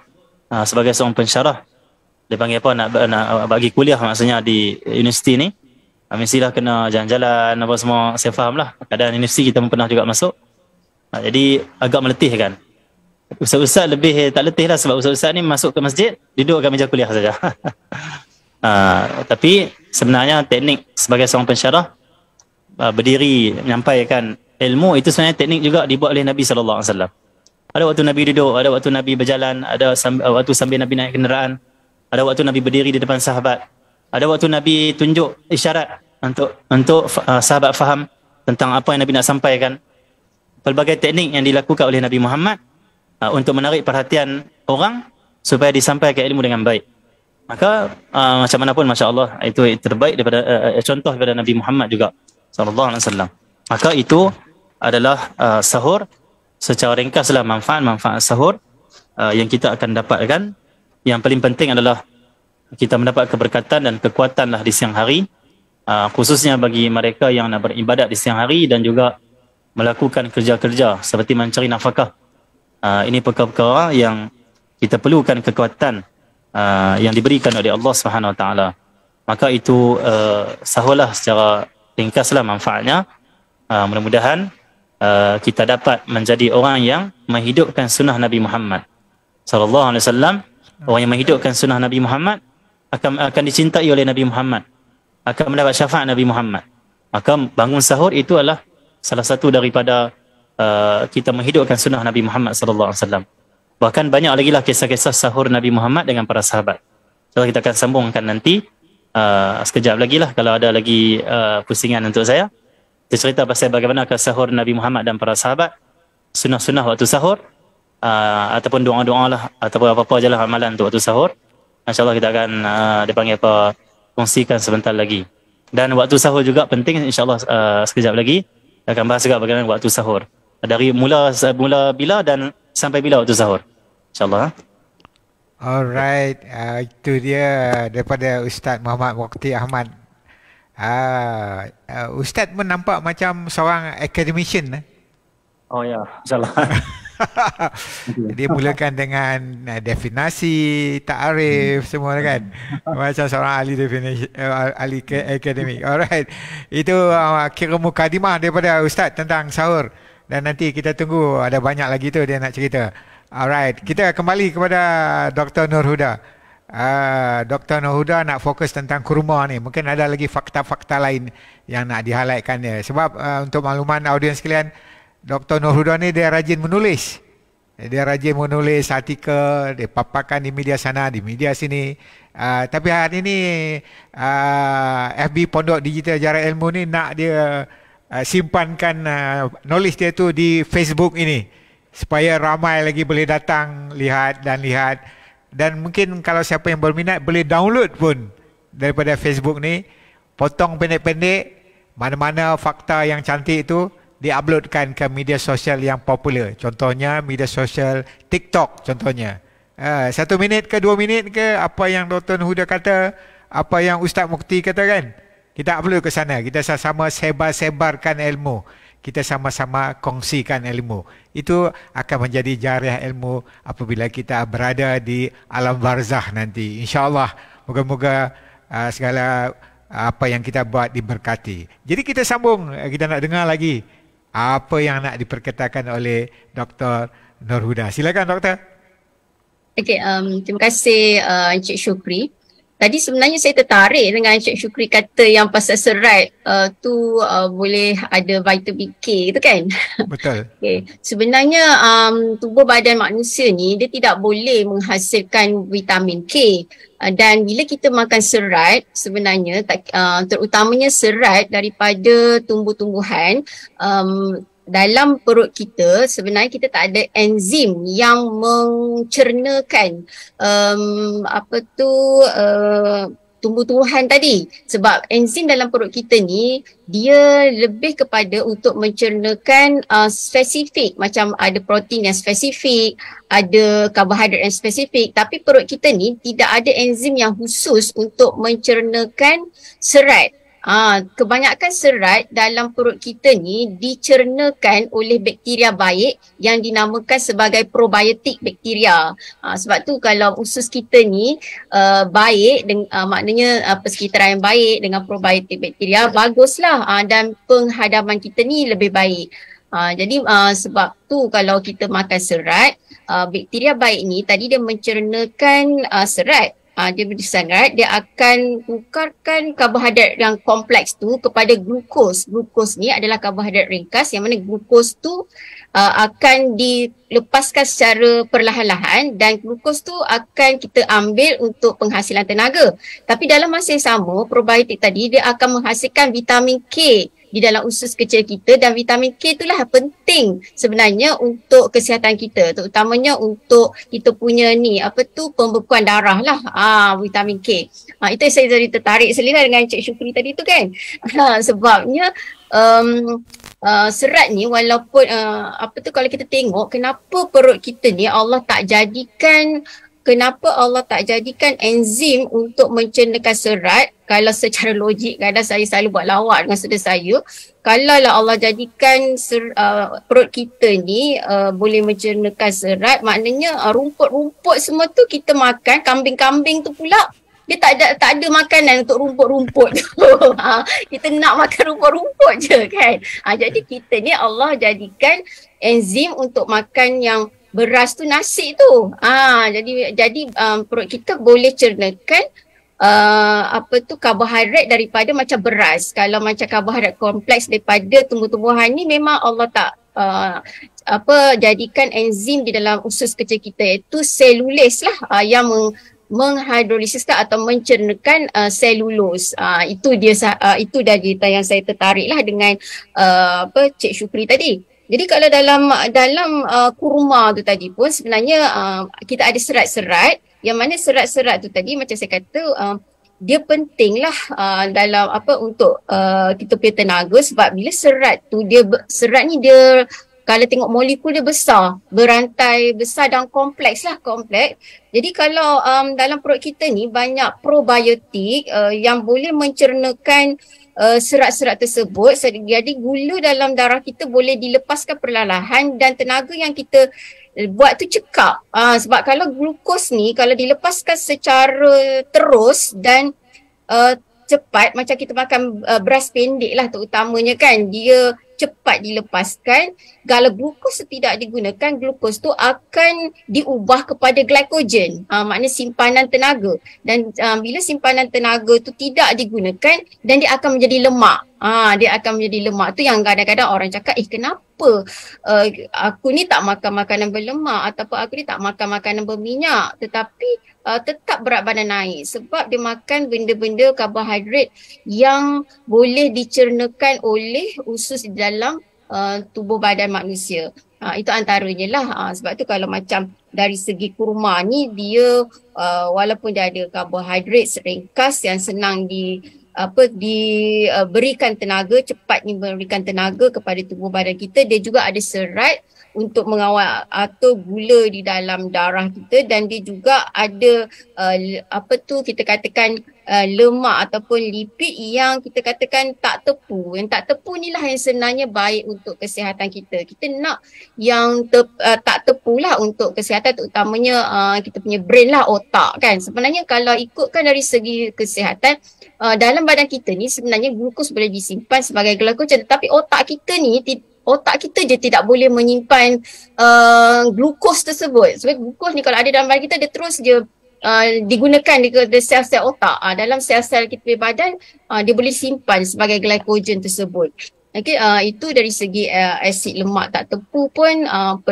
sebagai seorang pensyarah, dia panggil apa, nak bagi kuliah maksudnya di universiti ni, mestilah kena jalan-jalan apa semua, saya faham lah. Keadaan universiti kita pun pernah juga masuk. Jadi agak meletihkan. Ustaz-ustaz lebih tak letih lah, sebab ustaz-ustaz ni masuk ke masjid, duduk kat meja kuliah saja. Tapi sebenarnya teknik sebagai seorang pensyarah, berdiri menyampaikan ilmu, itu sebenarnya teknik juga dibuat oleh Nabi SAW. Ada waktu Nabi duduk, ada waktu Nabi berjalan, ada waktu sambil Nabi naik kenderaan, ada waktu Nabi berdiri di depan sahabat, ada waktu Nabi tunjuk isyarat untuk sahabat faham tentang apa yang Nabi nak sampaikan. Pelbagai teknik yang dilakukan oleh Nabi Muhammad untuk menarik perhatian orang supaya disampaikan ilmu dengan baik. Maka macam mana pun, Masya Allah, itu terbaik daripada contoh daripada Nabi Muhammad juga sallallahu alaihi wasallam. Maka itu adalah sahur. Secara ringkaslah manfaat sahur yang kita akan dapatkan. Yang paling penting adalah kita mendapat keberkatan dan kekuatan lah di siang hari, khususnya bagi mereka yang nak beribadat di siang hari dan juga melakukan kerja-kerja seperti mencari nafkah. Ini perkara-perkara yang kita perlukan kekuatan yang diberikan oleh Allah Subhanahu Wa Taala. Maka itu sahurlah secara ringkaslah manfaatnya. Mudah-mudahan kita dapat menjadi orang yang menghidupkan sunnah Nabi Muhammad sallallahu alaihi wasallam. Orang yang menghidupkan sunnah Nabi Muhammad akan dicintai oleh Nabi Muhammad, akan mendapat syafaat Nabi Muhammad. Maka bangun sahur itu adalah salah satu daripada kita menghidupkan sunnah Nabi Muhammad sallallahu alaihi wasallam. Bahkan banyak lagi lah kisah-kisah sahur Nabi Muhammad dengan para sahabat. So, kita akan sambungkan nanti sekejap lagi lah, kalau ada lagi pusingan untuk saya. Kita cerita pasal bagaimana sahur Nabi Muhammad dan para sahabat, sunnah-sunnah waktu sahur, ataupun doa-doa lah, ataupun apa-apa je lah amalan untuk waktu sahur. InsyaAllah kita akan dipanggil apa, kongsikan sebentar lagi. Dan waktu sahur juga penting, insyaAllah sekejap lagi kita akan bahas juga bagaimana waktu sahur. Dari mula bila dan sampai bila waktu sahur, insyaAllah. Alright, itu dia daripada Ustaz Muhammad Waqti Ahmad. Ustaz pun nampak macam seorang academician. Oh ya, insyaAllah. Dia mulakan dengan definasi, ta'arif, semua kan. Macam seorang ahli definisi, ahli akademik. Alright, itu kira mukadimah daripada Ustaz tentang sahur. Dan nanti kita tunggu, ada banyak lagi tu dia nak cerita. Alright, kita kembali kepada Dr. Nur Huda. Dr. Nur Huda nak fokus tentang kurma ni. Mungkin ada lagi fakta-fakta lain yang nak di-highlightkan dia. Sebab untuk makluman audiens sekalian, Dr. Nur Huda ni dia rajin menulis. Dia rajin menulis artikel, dia paparkan di media sana, di media sini. Tapi hari ni FB Pondok Digital Jariah Ilmu ni nak dia simpankan knowledge dia tu di Facebook ini, supaya ramai lagi boleh datang lihat. Dan mungkin kalau siapa yang berminat boleh download pun daripada Facebook ni, potong pendek-pendek, mana-mana fakta yang cantik itu diuploadkan ke media sosial yang popular. Contohnya media sosial TikTok contohnya. 1 minit ke 2 minit ke, apa yang Dr. Huda kata, apa yang Ustaz Mukti kata kan, kita upload ke sana. Kita sama-sama sebarkan ilmu. Kita sama-sama kongsikan ilmu. Itu akan menjadi jariah ilmu apabila kita berada di alam barzakh nanti. InsyaAllah, moga-moga segala apa yang kita buat diberkati. Jadi kita sambung, kita nak dengar lagi apa yang nak diperkatakan oleh Dr. Nur Huda. Silakan Doktor. Okey, terima kasih Encik Syukri. Tadi sebenarnya saya tertarik dengan Encik Syukri kata yang pasal serat tu boleh ada vitamin K tu kan? Betul. Okay. Sebenarnya tubuh badan manusia ni dia tidak boleh menghasilkan vitamin K. Dan bila kita makan serat sebenarnya terutamanya serat daripada tumbuh-tumbuhan, dalam perut kita sebenarnya kita tak ada enzim yang mencernakan tumbuh-tumbuhan tadi. Sebab enzim dalam perut kita ni dia lebih kepada untuk mencernakan spesifik, macam ada protein yang spesifik, ada karbohidrat yang spesifik, tapi perut kita ni tidak ada enzim yang khusus untuk mencernakan serat. Kebanyakan serat dalam perut kita ni dicernakan oleh bakteria baik yang dinamakan sebagai probiotik bakteria. Sebab tu kalau usus kita ni baik, maknanya persekitaran yang baik dengan probiotik bakteria, baguslah dan penghadaman kita ni lebih baik. Jadi sebab tu kalau kita makan serat, bakteria baik ni tadi dia mencernakan serat. Dia berserat, dia akan tukarkan karbohidrat yang kompleks tu kepada glukos. Glukos ni adalah karbohidrat ringkas yang mana glukos tu akan dilepaskan secara perlahan-lahan dan glukos tu akan kita ambil untuk penghasilan tenaga. Tapi dalam masa yang sama, probiotik tadi dia akan menghasilkan vitamin K di dalam usus kecil kita, dan vitamin K itulah penting sebenarnya untuk kesihatan kita, terutamanya untuk kita punya pembekuan darah lah, vitamin K. Itu yang saya jadi tertarik sekali lah dengan Cik Syukri tadi tu kan. Sebabnya serat ni walaupun kalau kita tengok kenapa perut kita ni Allah tak jadikan enzim untuk mencernakan serat. Kalau secara logik, kadang saya selalu buat lawak dengan saudara saya, kalau lah Allah jadikan perut kita ni boleh mencernakan serat, maknanya rumput-rumput semua tu kita makan, kambing-kambing tu pula dia tak ada makanan untuk rumput-rumput tu. Kita nak makan rumput-rumput je kan. Jadi kita ni Allah jadikan enzim untuk makan yang beras tu, nasi tu. Jadi perut kita boleh cernakan karbohidrat daripada macam beras. Kalau macam karbohidrat kompleks daripada tumbuh-tumbuhan ni memang Allah tak jadikan enzim di dalam usus kecil kita, iaitu selulos lah yang menghidrolisiskan atau mencernakan selulus. Itu dia yang saya tertarik lah dengan Cik Syukri tadi. Jadi kalau dalam kurma tu tadi pun sebenarnya kita ada serat-serat, yang mana serat-serat tu tadi macam saya kata dia pentinglah dalam untuk kita punya tenaga, sebab bila serat ni dia kalau tengok molekul dia besar, berantai besar dan kompleks. Jadi kalau dalam perut kita ni banyak probiotik yang boleh mencernakan serat-serat tersebut, jadi gula dalam darah kita boleh dilepaskan perlahan dan tenaga yang kita buat tu cekap. Sebab kalau glukos ni kalau dilepaskan secara terus dan cepat, macam kita makan beras pendek lah terutamanya kan, dia cepat dilepaskan. Kalau glukos tidak digunakan, glukos tu akan diubah kepada glycogen, maknanya simpanan tenaga. Dan bila simpanan tenaga tu tidak digunakan, dan dia akan menjadi lemak. Dia akan menjadi lemak. Tu yang kadang-kadang orang cakap, kenapa aku ni tak makan makanan berlemak ataupun aku ni tak makan makanan berminyak, tetapi tetap berat badan naik, sebab dia makan benda-benda karbohidrat yang boleh dicernakan oleh usus di dalam tubuh badan manusia. Itu antaranya lah. Sebab tu kalau macam dari segi kurma ni, dia walaupun dia ada karbohidrat ringkas yang senang diberikan tenaga, cepat memberikan tenaga kepada tubuh badan kita, dia juga ada serat untuk mengawal atau gula di dalam darah kita, dan dia juga ada kita katakan lemak ataupun lipid yang kita katakan tak tepu. Yang tak tepu ni lah yang sebenarnya baik untuk kesihatan kita. Kita nak yang tak tepu lah untuk kesihatan, terutamanya kita punya brain lah, otak kan. Sebenarnya kalau ikutkan dari segi kesihatan, dalam badan kita ni sebenarnya glukos boleh disimpan sebagai glycogen, tetapi otak kita je tidak boleh menyimpan glukos tersebut. Sebab glukos ni kalau ada dalam badan kita, dia terus digunakan di sel-sel otak. Dalam sel-sel kita punya badan, dia boleh simpan sebagai glycogen tersebut. Okay, itu dari segi asid lemak tak tepu pun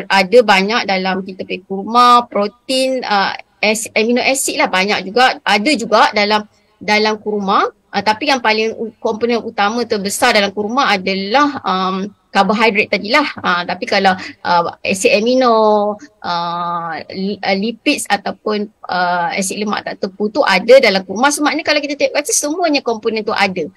ada banyak dalam kita punya kurma, protein, amino acid lah banyak juga. Ada juga dalam kurma, tapi yang paling komponen utama terbesar dalam kurma adalah karbohidrat tadilah. Tapi kalau asid amino, lipids ataupun asid lemak tak terpu tu ada dalam kurma. So maknanya kalau kita tengok kata semuanya komponen tu ada.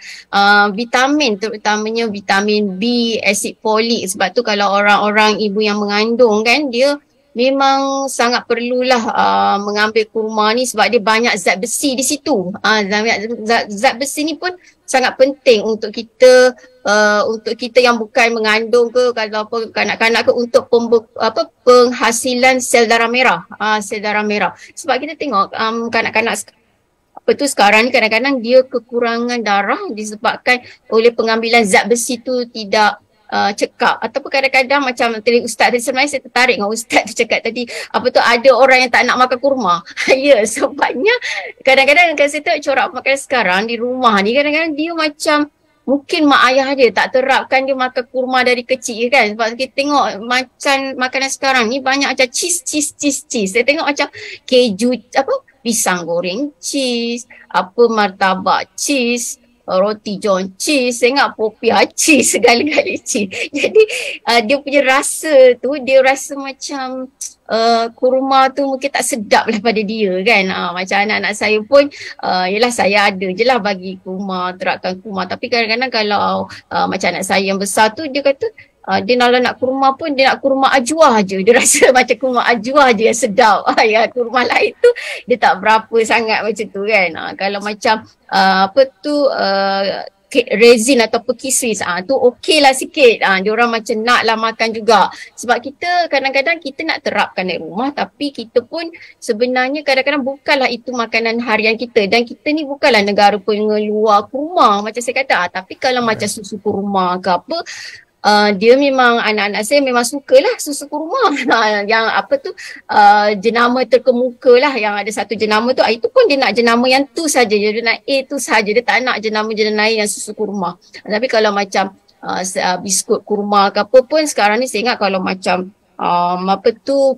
Vitamin, terutamanya vitamin B, asid folik. Sebab tu kalau orang-orang ibu yang mengandung kan, dia memang sangat perlulah mengambil kurma ni sebab dia banyak zat besi di situ. Zat besi ni pun sangat penting untuk kita yang bukan mengandung ke, kalau apa kanak-kanak ke, untuk penghasilan sel darah merah. Sel darah merah. Sebab kita tengok kanak-kanak sekarang ni kadang-kadang dia kekurangan darah disebabkan oleh pengambilan zat besi tu tidak cekap. Ataupun kadang-kadang macam tadi Ustaz tadi, sebenarnya saya tertarik dengan Ustaz tu cakap tadi, ada orang yang tak nak makan kurma. Ya, sebabnya kadang-kadang kalau saya tengok corak makan sekarang di rumah ni, kadang-kadang dia macam mungkin mak ayah dia tak terapkan dia makan kurma dari kecil kan. Sebab kita tengok macam makanan sekarang ni banyak macam cheese. Saya tengok macam keju, pisang goreng cheese, martabak cheese, roti john cheese, saya ingat popia cheese, segala-gala cheese. Jadi dia punya rasa tu, dia rasa macam kurma tu mungkin tak sedap lah pada dia kan. Macam anak-anak saya pun, yelah saya ada je lah bagi kurma, terapkan kurma. Tapi kadang-kadang kalau macam anak saya yang besar tu, dia kata dia kalau nak kurma pun dia nak kurma ajwa je. Dia rasa macam kurma ajwa je yang sedap. Ya, kurma lain tu dia tak berapa sangat macam tu kan. Kalau macam resin ataupun kismis, tu okey lah sikit. Diorang macam nak lah makan juga. Sebab kita kadang-kadang kita nak terapkan di rumah, tapi kita pun sebenarnya kadang-kadang bukanlah itu makanan harian kita. Dan kita ni bukanlah negara pengeluar kurma macam saya kata. Tapi kalau macam susu kurma ke apa, dia memang, anak-anak saya memang sukalah susu kurma. Yang jenama terkemuka lah, yang ada satu jenama tu, itu pun dia nak jenama yang tu saja, dia nak A tu saja, dia tak nak jenama-jenama lain yang susu kurma. Tapi kalau macam biskut kurma ke apa pun, sekarang ni saya ingat kalau macam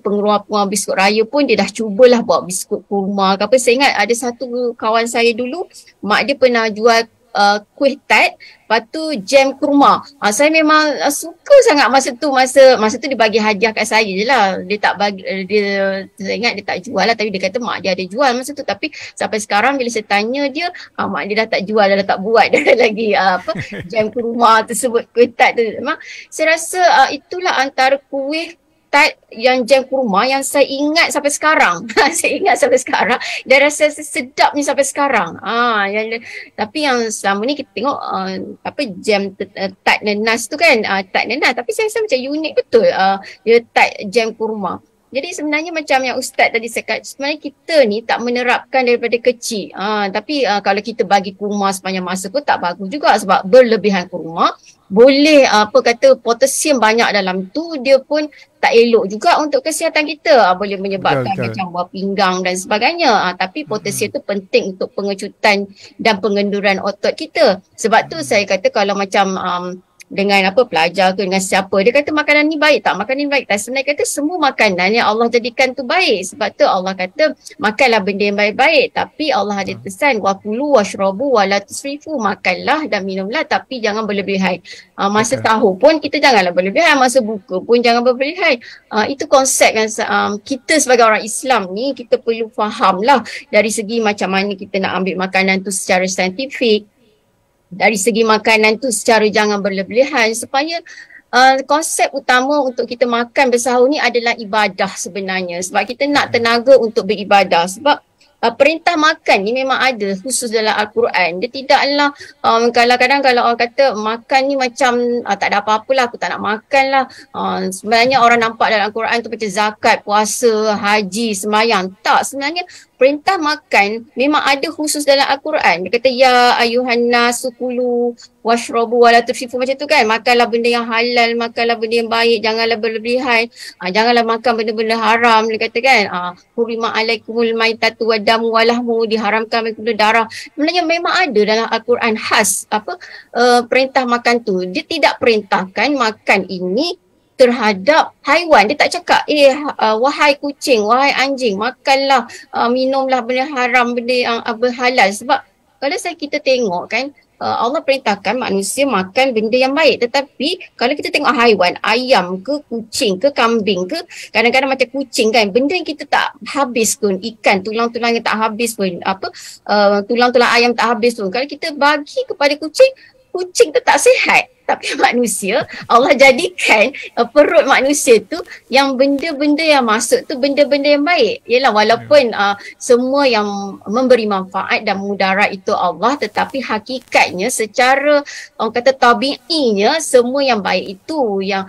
pengeluar biskut raya pun dia dah cubalah buat biskut kurma ke apa. Saya ingat ada satu kawan saya dulu, mak dia pernah jual kuih tart, lepas tu jam kurma. Saya memang suka sangat masa tu dia bagi hadiah kat saya je lah. Dia tak bagi, saya ingat dia tak jual lah, tapi dia kata mak dia ada jual masa tu. Tapi sampai sekarang bila saya tanya dia, mak dia dah tak jual, dah tak buat dah lagi jam kurma tersebut, kuih tart tu. Memang saya rasa itulah antara kuih tart yang jam kurma yang saya ingat sampai sekarang. Saya ingat sampai sekarang dan rasa sedapnya sampai sekarang. Tapi yang selama ni kita tengok jam tart nanas tu kan, tart nanas, tapi saya rasa macam unik betul dia tart jam kurma. Jadi sebenarnya macam yang Ustaz tadi cakap, sebenarnya kita ni tak menerapkan daripada kecil. Tapi kalau kita bagi kurma sepanjang masa pun tak bagus juga, sebab berlebihan kurma boleh potasium banyak dalam tu, dia pun tak elok juga untuk kesihatan kita. Boleh menyebabkan betul. Macam buah pinggang dan sebagainya. Tapi potasium tu penting untuk pengecutan dan pengenduran otot kita. Sebab tu saya kata kalau macam dengan pelajar ke dengan siapa, dia kata makanan ni baik tak, makanan ni baik tak. Sebenarnya kata semua makanan yang Allah jadikan tu baik. Sebab tu Allah kata makanlah benda yang baik-baik, tapi Allah ada pesan wakulu washrabu wala tusrifu, makanlah dan minumlah tapi jangan berlebihan. Masa tahu pun kita janganlah berlebihan, masa buka pun jangan berlebihan. Itu konsep yang kita sebagai orang Islam ni kita perlu faham lah, dari segi macam mana kita nak ambil makanan tu secara saintifik, dari segi makanan tu secara jangan berlebihan, supaya konsep utama untuk kita makan bersahur ni adalah ibadah sebenarnya. Sebab kita nak tenaga untuk beribadah. Sebab perintah makan ni memang ada khusus dalam Al-Quran. Dia tidaklah kadang-kadang kalau orang kata makan ni macam tak ada apa-apalah, aku tak nak makan lah. Sebenarnya orang nampak dalam Al-Quran tu macam zakat, puasa, haji, sembahyang. Tak, sebenarnya perintah makan memang ada khusus dalam Al-Quran. Dia kata ya ayuhan nasu kulu washrabu wala tusrifu, macam tu kan. Makanlah benda yang halal, makanlah benda yang baik, janganlah berlebihan. Janganlah makan benda-benda haram, dia kata kan. Hurima alaikumul maitatu wa damu walahmu, diharamkan benda darah. Sebenarnya memang ada dalam Al-Quran khas perintah makan tu. Dia tidak perintahkan makan ini terhadap haiwan. Dia tak cakap wahai kucing, wahai anjing, makanlah, minumlah benda haram, benda yang halal. Sebab kalau kita tengok kan, Allah perintahkan manusia makan benda yang baik. Tetapi kalau kita tengok haiwan, ayam ke, kucing ke, kambing ke, kadang-kadang macam kucing kan, benda yang kita tak habis pun, ikan, tulang-tulang yang tak habis pun, tulang-tulang ayam tak habis pun, kalau kita bagi kepada kucing, kucing tu tak sihat. Tapi manusia, Allah jadikan perut manusia tu yang benda-benda yang masuk tu benda-benda yang baik. Yalah, walaupun semua yang memberi manfaat dan mudarat itu Allah, tetapi hakikatnya secara orang kata tabi'inya semua yang baik itu yang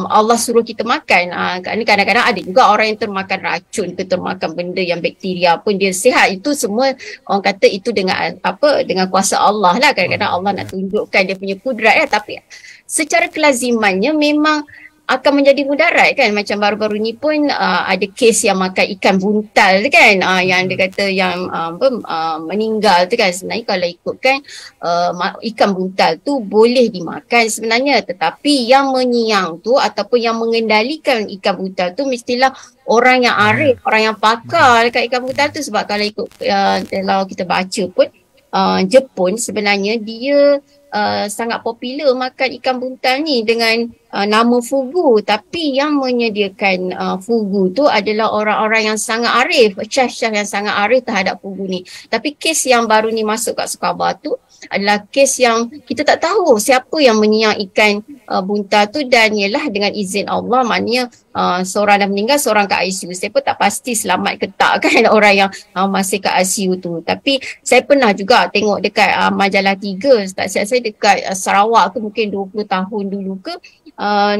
Allah suruh kita makan. Kadang-kadang ada juga orang yang termakan racun ke termakan benda yang bakteria pun dia sihat. Itu semua orang kata itu dengan dengan kuasa Allah lah. Kadang-kadang Allah nak tunjukkan dia punya kudrat ya, tapi secara kelazimannya memang akan menjadi mudarat kan. Macam baru-baru ni pun ada kes yang makan ikan buntal tu kan, yang dia kata yang meninggal tu kan. Sebenarnya kalau ikutkan ikan buntal tu boleh dimakan sebenarnya, tetapi yang menyiang tu ataupun yang mengendalikan ikan buntal tu mestilah orang yang arif, orang yang pakar dekat ikan buntal tu. Sebab kalau ikut kalau kita baca pun Jepun sebenarnya dia sangat popular makan ikan buntal ni dengan nama fugu, tapi yang menyediakan fugu tu adalah orang-orang yang sangat arif, chef-chef yang sangat arif terhadap fugu ni. Tapi kes yang baru ni masuk kat Sukabah tu adalah kes yang kita tak tahu siapa yang menyiang ikan buntal tu, dan ialah dengan izin Allah, maknanya seorang dah meninggal, seorang kat ICU. Saya pun tak pasti selamat ke tak kan orang yang masih kat ICU tu. Tapi saya pernah juga tengok dekat majalah 3, tak silap saya dekat Sarawak tu mungkin 20 tahun dulu ke,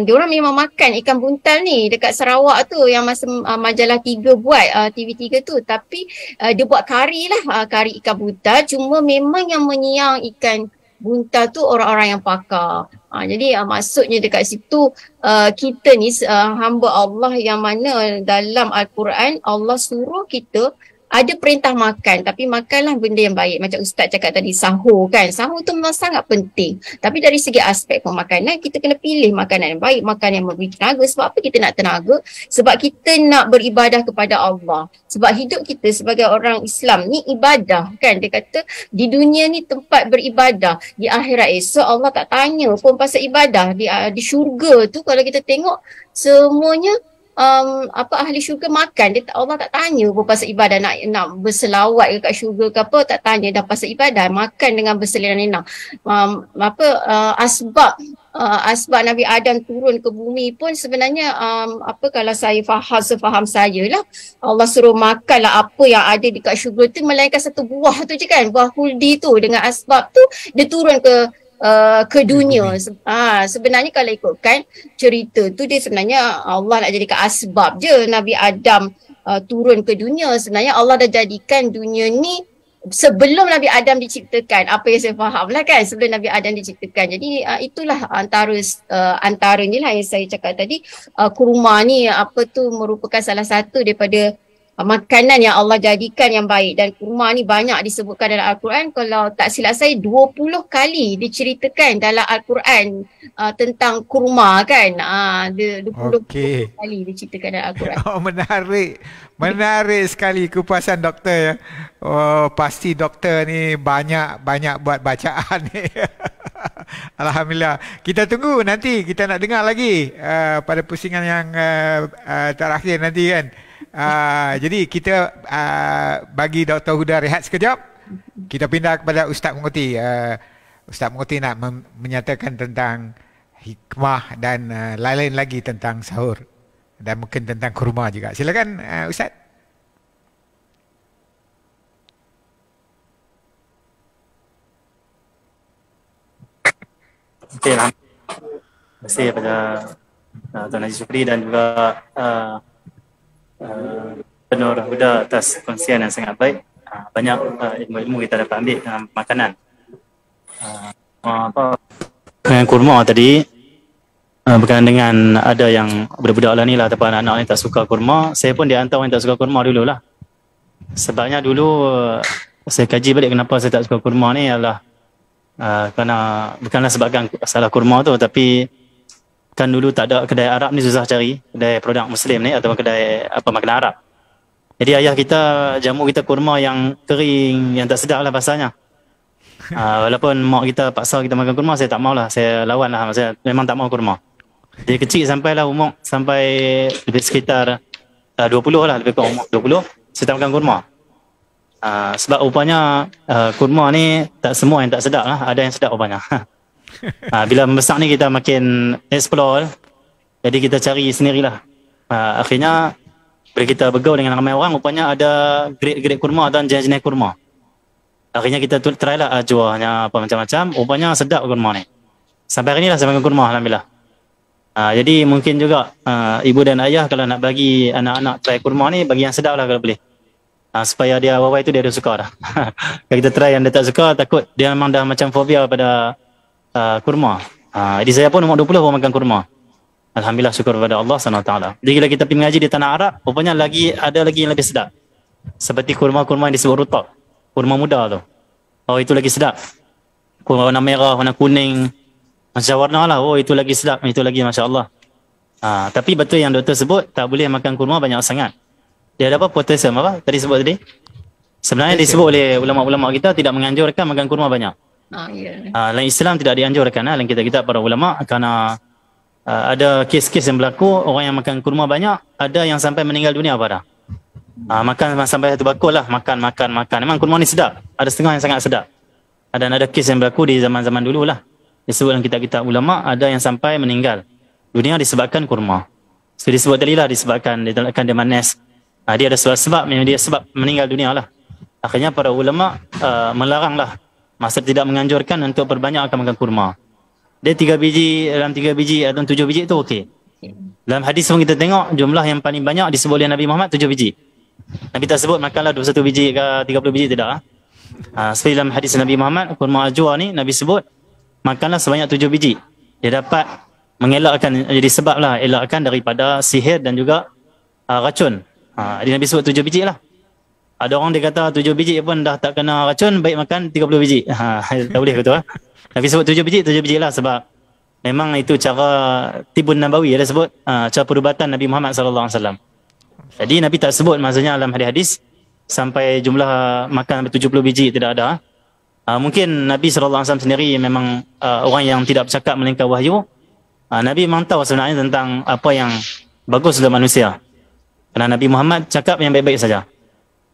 diorang memang makan ikan buntal ni dekat Sarawak tu yang masa majalah 3 buat, TV3 tu. Tapi dia buat kari lah, kari ikan buntal, cuma memang yang menyiang ikan buntal tu orang-orang yang pakar. Jadi maksudnya dekat situ kita ni hamba Allah yang mana dalam Al-Quran Allah suruh kita ada perintah makan, tapi makanlah benda yang baik. Macam Ustaz cakap tadi, sahur kan. Sahur tu memang sangat penting. Tapi dari segi aspek pemakanan, kita kena pilih makanan yang baik, makanan yang memberi tenaga. Sebab apa kita nak tenaga? Sebab kita nak beribadah kepada Allah. Sebab hidup kita sebagai orang Islam ni ibadah kan. Dia kata di dunia ni tempat beribadah. Di akhirat esok Allah tak tanya pun pasal ibadah. Di syurga tu kalau kita tengok semuanya ahli syurga makan, Allah tak tanya pun pasal ibadah, nak berselawat kat syurga ke apa, tak tanya dah pasal ibadah, makan dengan berselenang-lenang. Asbab Nabi Adam turun ke bumi pun sebenarnya kalau saya sefaham saya lah, Allah suruh makanlah apa yang ada dekat syurga tu melainkan satu buah tu je kan, buah huldi tu. Dengan asbab tu dia turun ke dunia. Sebenarnya kalau ikutkan cerita tu, dia sebenarnya Allah nak jadikan asbab je Nabi Adam turun ke dunia. Sebenarnya Allah dah jadikan dunia ni sebelum Nabi Adam diciptakan. Apa yang saya faham lah kan, sebelum Nabi Adam diciptakan. Jadi itulah antaranya lah yang saya cakap tadi. Kurma ni merupakan salah satu daripada makanan yang Allah jadikan yang baik. Dan kurma ni banyak disebutkan dalam Al-Quran. Kalau tak silap saya 20 kali diceritakan dalam Al-Quran tentang kurma kan. 20 kali diceritakan dalam Al-Quran. Menarik sekali kupasan doktor ya. Pasti doktor ni banyak buat bacaan ni. Alhamdulillah. Kita tunggu nanti, kita nak dengar lagi pada pusingan yang terakhir nanti kan. Jadi kita bagi Dr. Huda rehat sekejap. Kita pindah kepada Ustaz Menguti. Ustaz Menguti nak menyatakan tentang hikmah dan lain-lain lagi tentang sahur dan mungkin tentang kurma juga. Silakan Ustaz. Okey, terima kasih kepada Tuan Haji Syukri dan juga Nur Huda atas kongsian yang sangat baik. Banyak ilmu-ilmu kita dapat ambil dalam makanan. Dengan kurma tadi, berkaitan dengan ada yang budak-budak lah ni lah ataupun anak-anak ni tak suka kurma. Saya pun di antara yang tak suka kurma dululah. Sebabnya dulu saya kaji balik kenapa saya tak suka kurma ni adalah kerana bukanlah sebabkan salah kurma tu, tapi kan dulu tak ada kedai Arab ni, susah cari kedai produk Muslim ni ataupun kedai makanan Arab. Jadi ayah kita jamu kita kurma yang kering, yang tak sedap lah bahasanya. Walaupun mak kita paksa kita makan kurma, saya tak maulah. Saya lawan lah. Saya memang tak mau kurma. Dari kecil sampailah umur sampai lebih sekitar 20 lah, lebih kurang umur 20, saya tak makan kurma. Sebab rupanya kurma ni tak semua yang tak sedap lah. Ada yang sedap rupanya. Bila membesar ni kita makin explore, jadi kita cari sendirilah. Akhirnya bila kita bergaul dengan ramai orang, rupanya ada grade-grade kurma dan jenis-jenis kurma. Akhirnya kita try lah ajwahnya apa macam-macam. Rupanya sedap kurma ni. Sampai hari ni lah saya makan kurma, alhamdulillah. Jadi mungkin juga ibu dan ayah kalau nak bagi anak-anak try kurma ni, bagi yang sedap lah kalau boleh. Supaya dia awal-awal itu dia ada suka dah. Kalau kita try yang dia tak suka, takut dia memang dah macam fobia pada kurma. Jadi saya pun umur 20 baru makan kurma. Alhamdulillah, syukur kepada Allah SWT. Jadi bila kita pergi mengaji di tanah Arab, rupanya ada lagi yang lebih sedap. Seperti kurma-kurma yang disebut rutab. Kurma muda tu. Oh, itu lagi sedap. Kurma warna merah, warna kuning. Macam warna lah. Oh, itu lagi sedap. Itu lagi Masya Allah. Tapi betul yang doktor sebut, tak boleh makan kurma banyak sangat. Dia ada apa? Potassium apa? Tadi sebut tadi? Sebenarnya disebut oleh ulama-ulama kita tidak menganjurkan makan kurma banyak. Dalam Islam tidak dianjurkan. Dalam kitab-kitab para ulama. Kerana ada kes-kes yang berlaku, orang yang makan kurma banyak, ada yang sampai meninggal dunia pada. Makan sampai satu bakul lah, makan. Memang kurma ni sedap. Ada setengah yang sangat sedap. Dan ada kes yang berlaku di zaman-zaman dulu lah. Disebut dalam kitab-kitab ulama, ada yang sampai meninggal dunia disebabkan kurma. So disebut tadi lah, disebabkan dia manis. Dia ada sebab dia sebab meninggal dunia lah. Akhirnya para ulama melarang lah. Maksud tidak menganjurkan untuk perbanyakkan makan kurma. Dia 3 biji, dalam 3 biji atau 7 biji itu okey. Dalam hadis pun kita tengok jumlah yang paling banyak disebut oleh Nabi Muhammad 7 biji. Nabi tak sebut makanlah 21 biji ke 30 biji, tidak. Seperti dalam hadis Nabi Muhammad, kurma ajwa ni Nabi sebut makanlah sebanyak 7 biji. Dia dapat mengelakkan, jadi sebab lah elakkan daripada sihir dan juga racun. Jadi Nabi sebut 7 biji lah. Ada orang dia kata 7 biji pun dah tak kena racun, baik makan 30 biji. Tak boleh betul lah. Nabi sebut 7 biji lah sebab memang itu cara tibun nabawi, dia sebut cara perubatan Nabi Muhammad SAW. Jadi Nabi tak sebut maksudnya dalam hadis-hadis sampai jumlah makan 70 biji, tidak ada. Mungkin Nabi SAW sendiri memang orang yang tidak bercakap melainkan wahyu. Nabi memang tahu sebenarnya tentang apa yang bagus dalam manusia. Kerana Nabi Muhammad cakap yang baik-baik saja.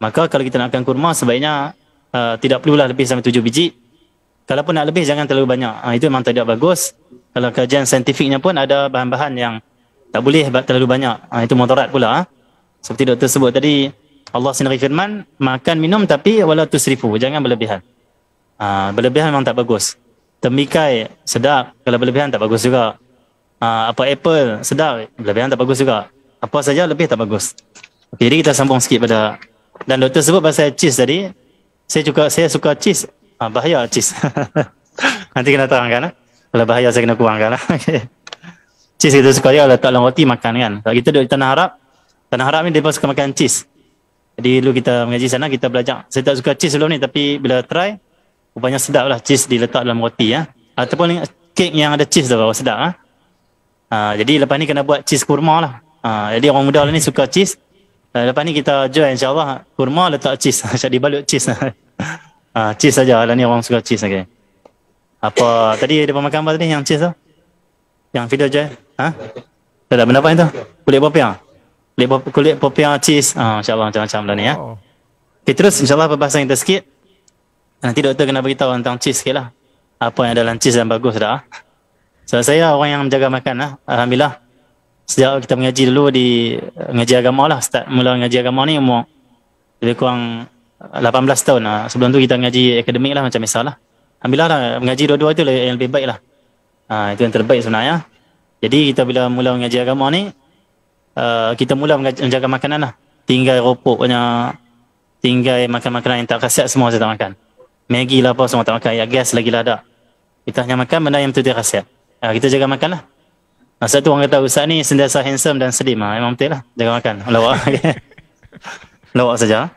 Maka kalau kita nak makan kurma, sebaiknya tidak perlulah lebih sampai 7 biji. Kalaupun nak lebih, jangan terlalu banyak. Itu memang tidak bagus. Kalau kajian saintifiknya pun ada bahan-bahan yang tak boleh terlalu banyak. Itu mudarat pula. Seperti doktor sebut tadi, Allah sendiri firman, makan minum tapi wala tusrifu, jangan berlebihan. Berlebihan memang tak bagus. Tembikai sedap, kalau berlebihan tak bagus juga. Apple sedap, berlebihan tak bagus juga. Apa saja lebih tak bagus. Okay, jadi kita sambung sikit pada, dan doktor sebut pasal cheese tadi. Saya suka cheese. Bahaya cheese. Nanti kena terangkan. Kalau bahaya saya kena kurangkan. Cheese kita suka dia letak dalam roti makan kan. Kalau kita duduk di tanah Arab ni dia suka makan cheese. Jadi dulu kita mengaji sana, kita belajar. Saya tak suka cheese sebelum ni, tapi bila try, rupanya sedap lah cheese diletak dalam roti ya. Ataupun kek yang ada cheese tu baru sedap. Jadi lepas ni kena buat cheese kurma lah. Jadi orang muda ni suka cheese. Lepas ni kita jual insyaAllah kurma letak cheese. Macam dibalut cheese. Cheese saja. Lah ni orang suka cheese. Okay. Apa tadi dia makan apa tadi yang cheese tu? Yang video jual? Tak ada benda apa itu? Kulit popiah. Kulit popiah cheese. InsyaAllah macam-macam lah ni ya. Okay, terus insyaAllah perbahasan kita sikit. Nanti doktor kena beritahu tentang cheese sikit lah. Apa yang dalam cheese yang bagus dah. So saya orang yang menjaga makan lah. Alhamdulillah. Sejak kita mengaji dulu di ngaji agama lah. Start mula ngaji agama ni umur lebih kurang 18 tahun lah. Sebelum tu kita ngaji akademik lah macam misal lah. Alhamdulillah lah. Mengaji dua-dua tu yang lebih baik lah. Itu yang terbaik sebenarnya. Jadi kita bila mula mengaji agama ni, kita mula menjaga makanan lah. Tinggal ropoknya, tinggal makan-makanan yang tak khasiat semua saya tak makan. Maggi lah apa semua tak makan. Ya gas lagi lah ada. Kita hanya makan benda yang betul-betul khasiat. Kita jaga makan lah. Satu orang kata Ustaz ni sentiasa handsome dan slim. Memang betul lah. Jaga makan. Lawak. Lawak saja.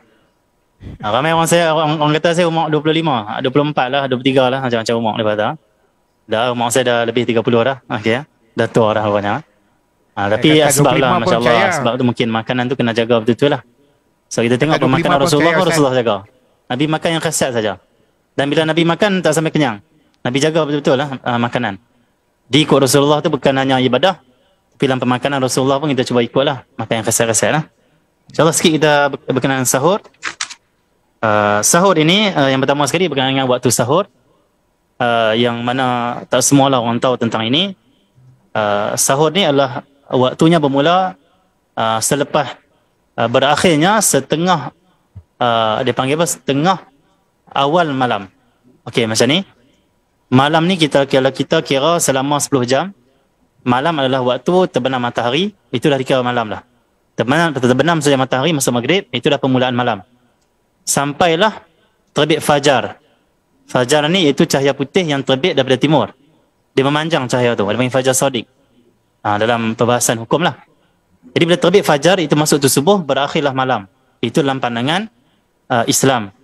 Ramai orang kata saya umur 25, 24 lah, 23 lah. Macam-macam umur dia kata. Dah umur saya dah lebih 30 dah. Okay, dah tua dah awalnya. Tapi sebab lah Masya Allah. Sebab tu mungkin makanan tu kena jaga betul-betul lah. So kita tengok makanan Rasulullah pun Rasulullah jaga. Nabi makan yang khasiat saja. Dan bila Nabi makan tak sampai kenyang. Nabi jaga betul-betul lah makanan. Diikut Rasulullah tu bukan hanya ibadah, tapi dalam pemakanan Rasulullah pun kita cuba ikutlah, makan yang khasiat-khasiat lah. InsyaAllah sikit kita berkenaan sahur. Sahur ini yang pertama sekali berkenaan dengan waktu sahur, yang mana tak semualah orang tahu tentang ini. Sahur ni adalah waktunya bermula selepas berakhirnya setengah, dia panggil apa, setengah awal malam. Okey, macam ni. Malam ni kalau kita kira selama 10 jam, malam adalah waktu terbenam matahari, itu dah dikira malam dah. Terbenam saja matahari masa maghrib, itu dah permulaan malam. Sampailah terbit fajar. Fajar ni iaitu cahaya putih yang terbit daripada timur. Dia memanjang cahaya tu, dia panggil fajar sadiq. Dalam perbahasan hukum lah. Jadi bila terbit fajar, itu masuk tu subuh, berakhirlah malam. Itu dalam pandangan Islam.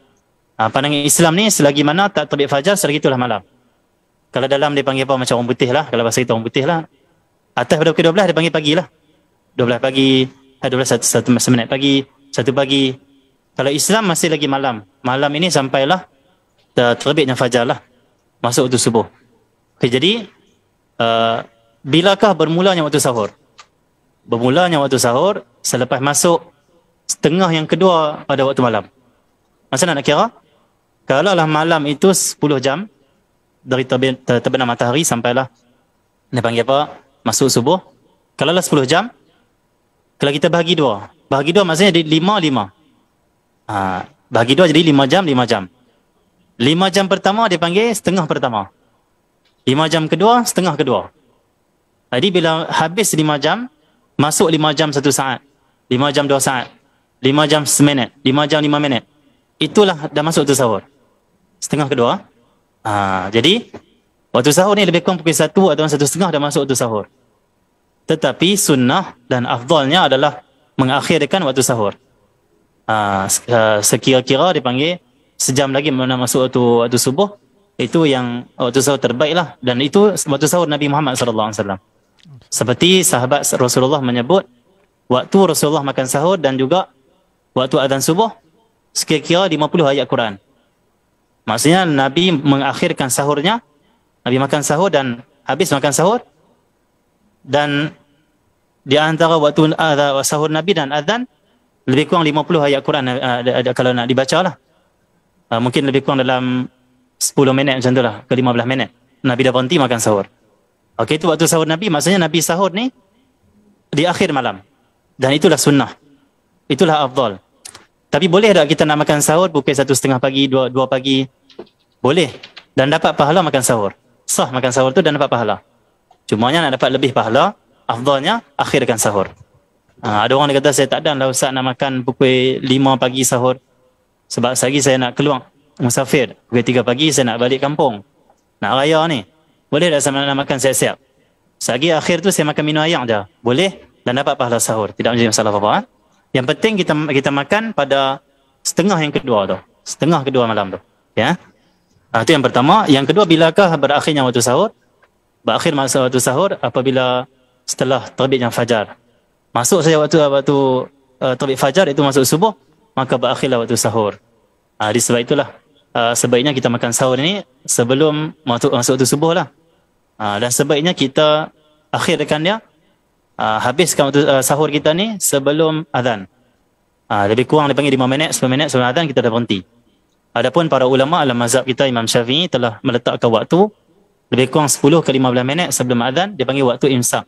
Pandangan Islam ni selagi mana tak terbit fajar, selagi itulah malam. Kalau dalam dia panggil apa, macam orang putih lah, kalau bahasa kita orang putih lah. Atas pada pukul 12 dia panggil pagi lah. 12 pagi, 1 minit pagi, 1 pagi. Kalau Islam masih lagi malam. Malam ini sampailah terbitnya fajar lah. Masuk waktu subuh. Okay, jadi bilakah bermulanya waktu sahur? Bermulanya waktu sahur selepas masuk setengah yang kedua pada waktu malam. Macam mana nak kira? Kalau lah malam itu 10 jam dari terbenam matahari sampailah dia panggil apa, masuk subuh. Kalau lah 10 jam, kalau kita bahagi 2. Bahagi 2 maksudnya jadi 5. Bahagi 2 jadi 5 jam, 5 jam. 5 jam pertama dia panggil setengah pertama. 5 jam kedua, setengah kedua. Jadi bila habis 5 jam, masuk 5 jam 1 saat, 5 jam 2 saat, 5 jam seminit, 5 jam 5 minit. Itulah dah masuk waktu sahur. Setengah kedua. Jadi waktu sahur ni lebih kurang pukul 1 atau 1:30 dah masuk waktu sahur. Tetapi sunnah dan afdalnya adalah mengakhirkan waktu sahur. Sekira-kira dipanggil sejam lagi mana masuk waktu subuh, itu yang waktu sahur terbaik lah. Dan itu waktu sahur Nabi Muhammad SAW. Seperti sahabat Rasulullah menyebut, waktu Rasulullah makan sahur dan juga waktu azan subuh sekira-kira 50 ayat Quran. Maksudnya Nabi mengakhirkan sahurnya, Nabi makan sahur dan habis makan sahur, dan di antara waktu sahur Nabi dan azan lebih kurang 50 ayat Quran kalau nak dibaca lah. Mungkin lebih kurang dalam 10 minit macam tu lah, ke 15 minit Nabi dah berhenti makan sahur. Okey, itu waktu sahur Nabi. Maksudnya Nabi sahur ni di akhir malam, dan itulah sunnah, itulah afdal. Tapi boleh tak kita nak makan sahur pukul 1:30 pagi, 2 pagi? Boleh. Dan dapat pahala makan sahur. Sah makan sahur tu dan dapat pahala. Cumanya nak dapat lebih pahala, afdalnya akhirkan sahur. Ada orang dia kata, saya tak ada lah Ustaz nak makan pukul 5 pagi sahur. Sebab sehari saya nak keluar musafir. Pukul 3 pagi saya nak balik kampung. Nak raya ni. Boleh tak saya nak makan siap-siap? Sehari akhir tu saya makan minum ayam je. Boleh dan dapat pahala sahur. Tidak menjadi masalah apa-apa. Yang penting kita makan pada setengah yang kedua tu. Setengah kedua malam tu. Ya. Itu yang pertama. Yang kedua, bilakah berakhirnya waktu sahur? Berakhir masa waktu sahur apabila setelah terbitnya fajar. Masuk saja waktu terbit fajar, itu masuk subuh, maka berakhirlah waktu sahur. Di sebab itulah sebaiknya kita makan sahur ini sebelum masuk waktu subuh lah. Dan sebaiknya kita akhirkan dia, habiskan waktu sahur kita ni sebelum azan. Lebih kurang dia panggil 5 minit, 10 minit sebelum azan kita dah berhenti. Adapun para ulama dalam mazhab kita, Imam Syafi'i telah meletakkan waktu lebih kurang 10 ke 15 minit sebelum azan, dia panggil waktu imsak.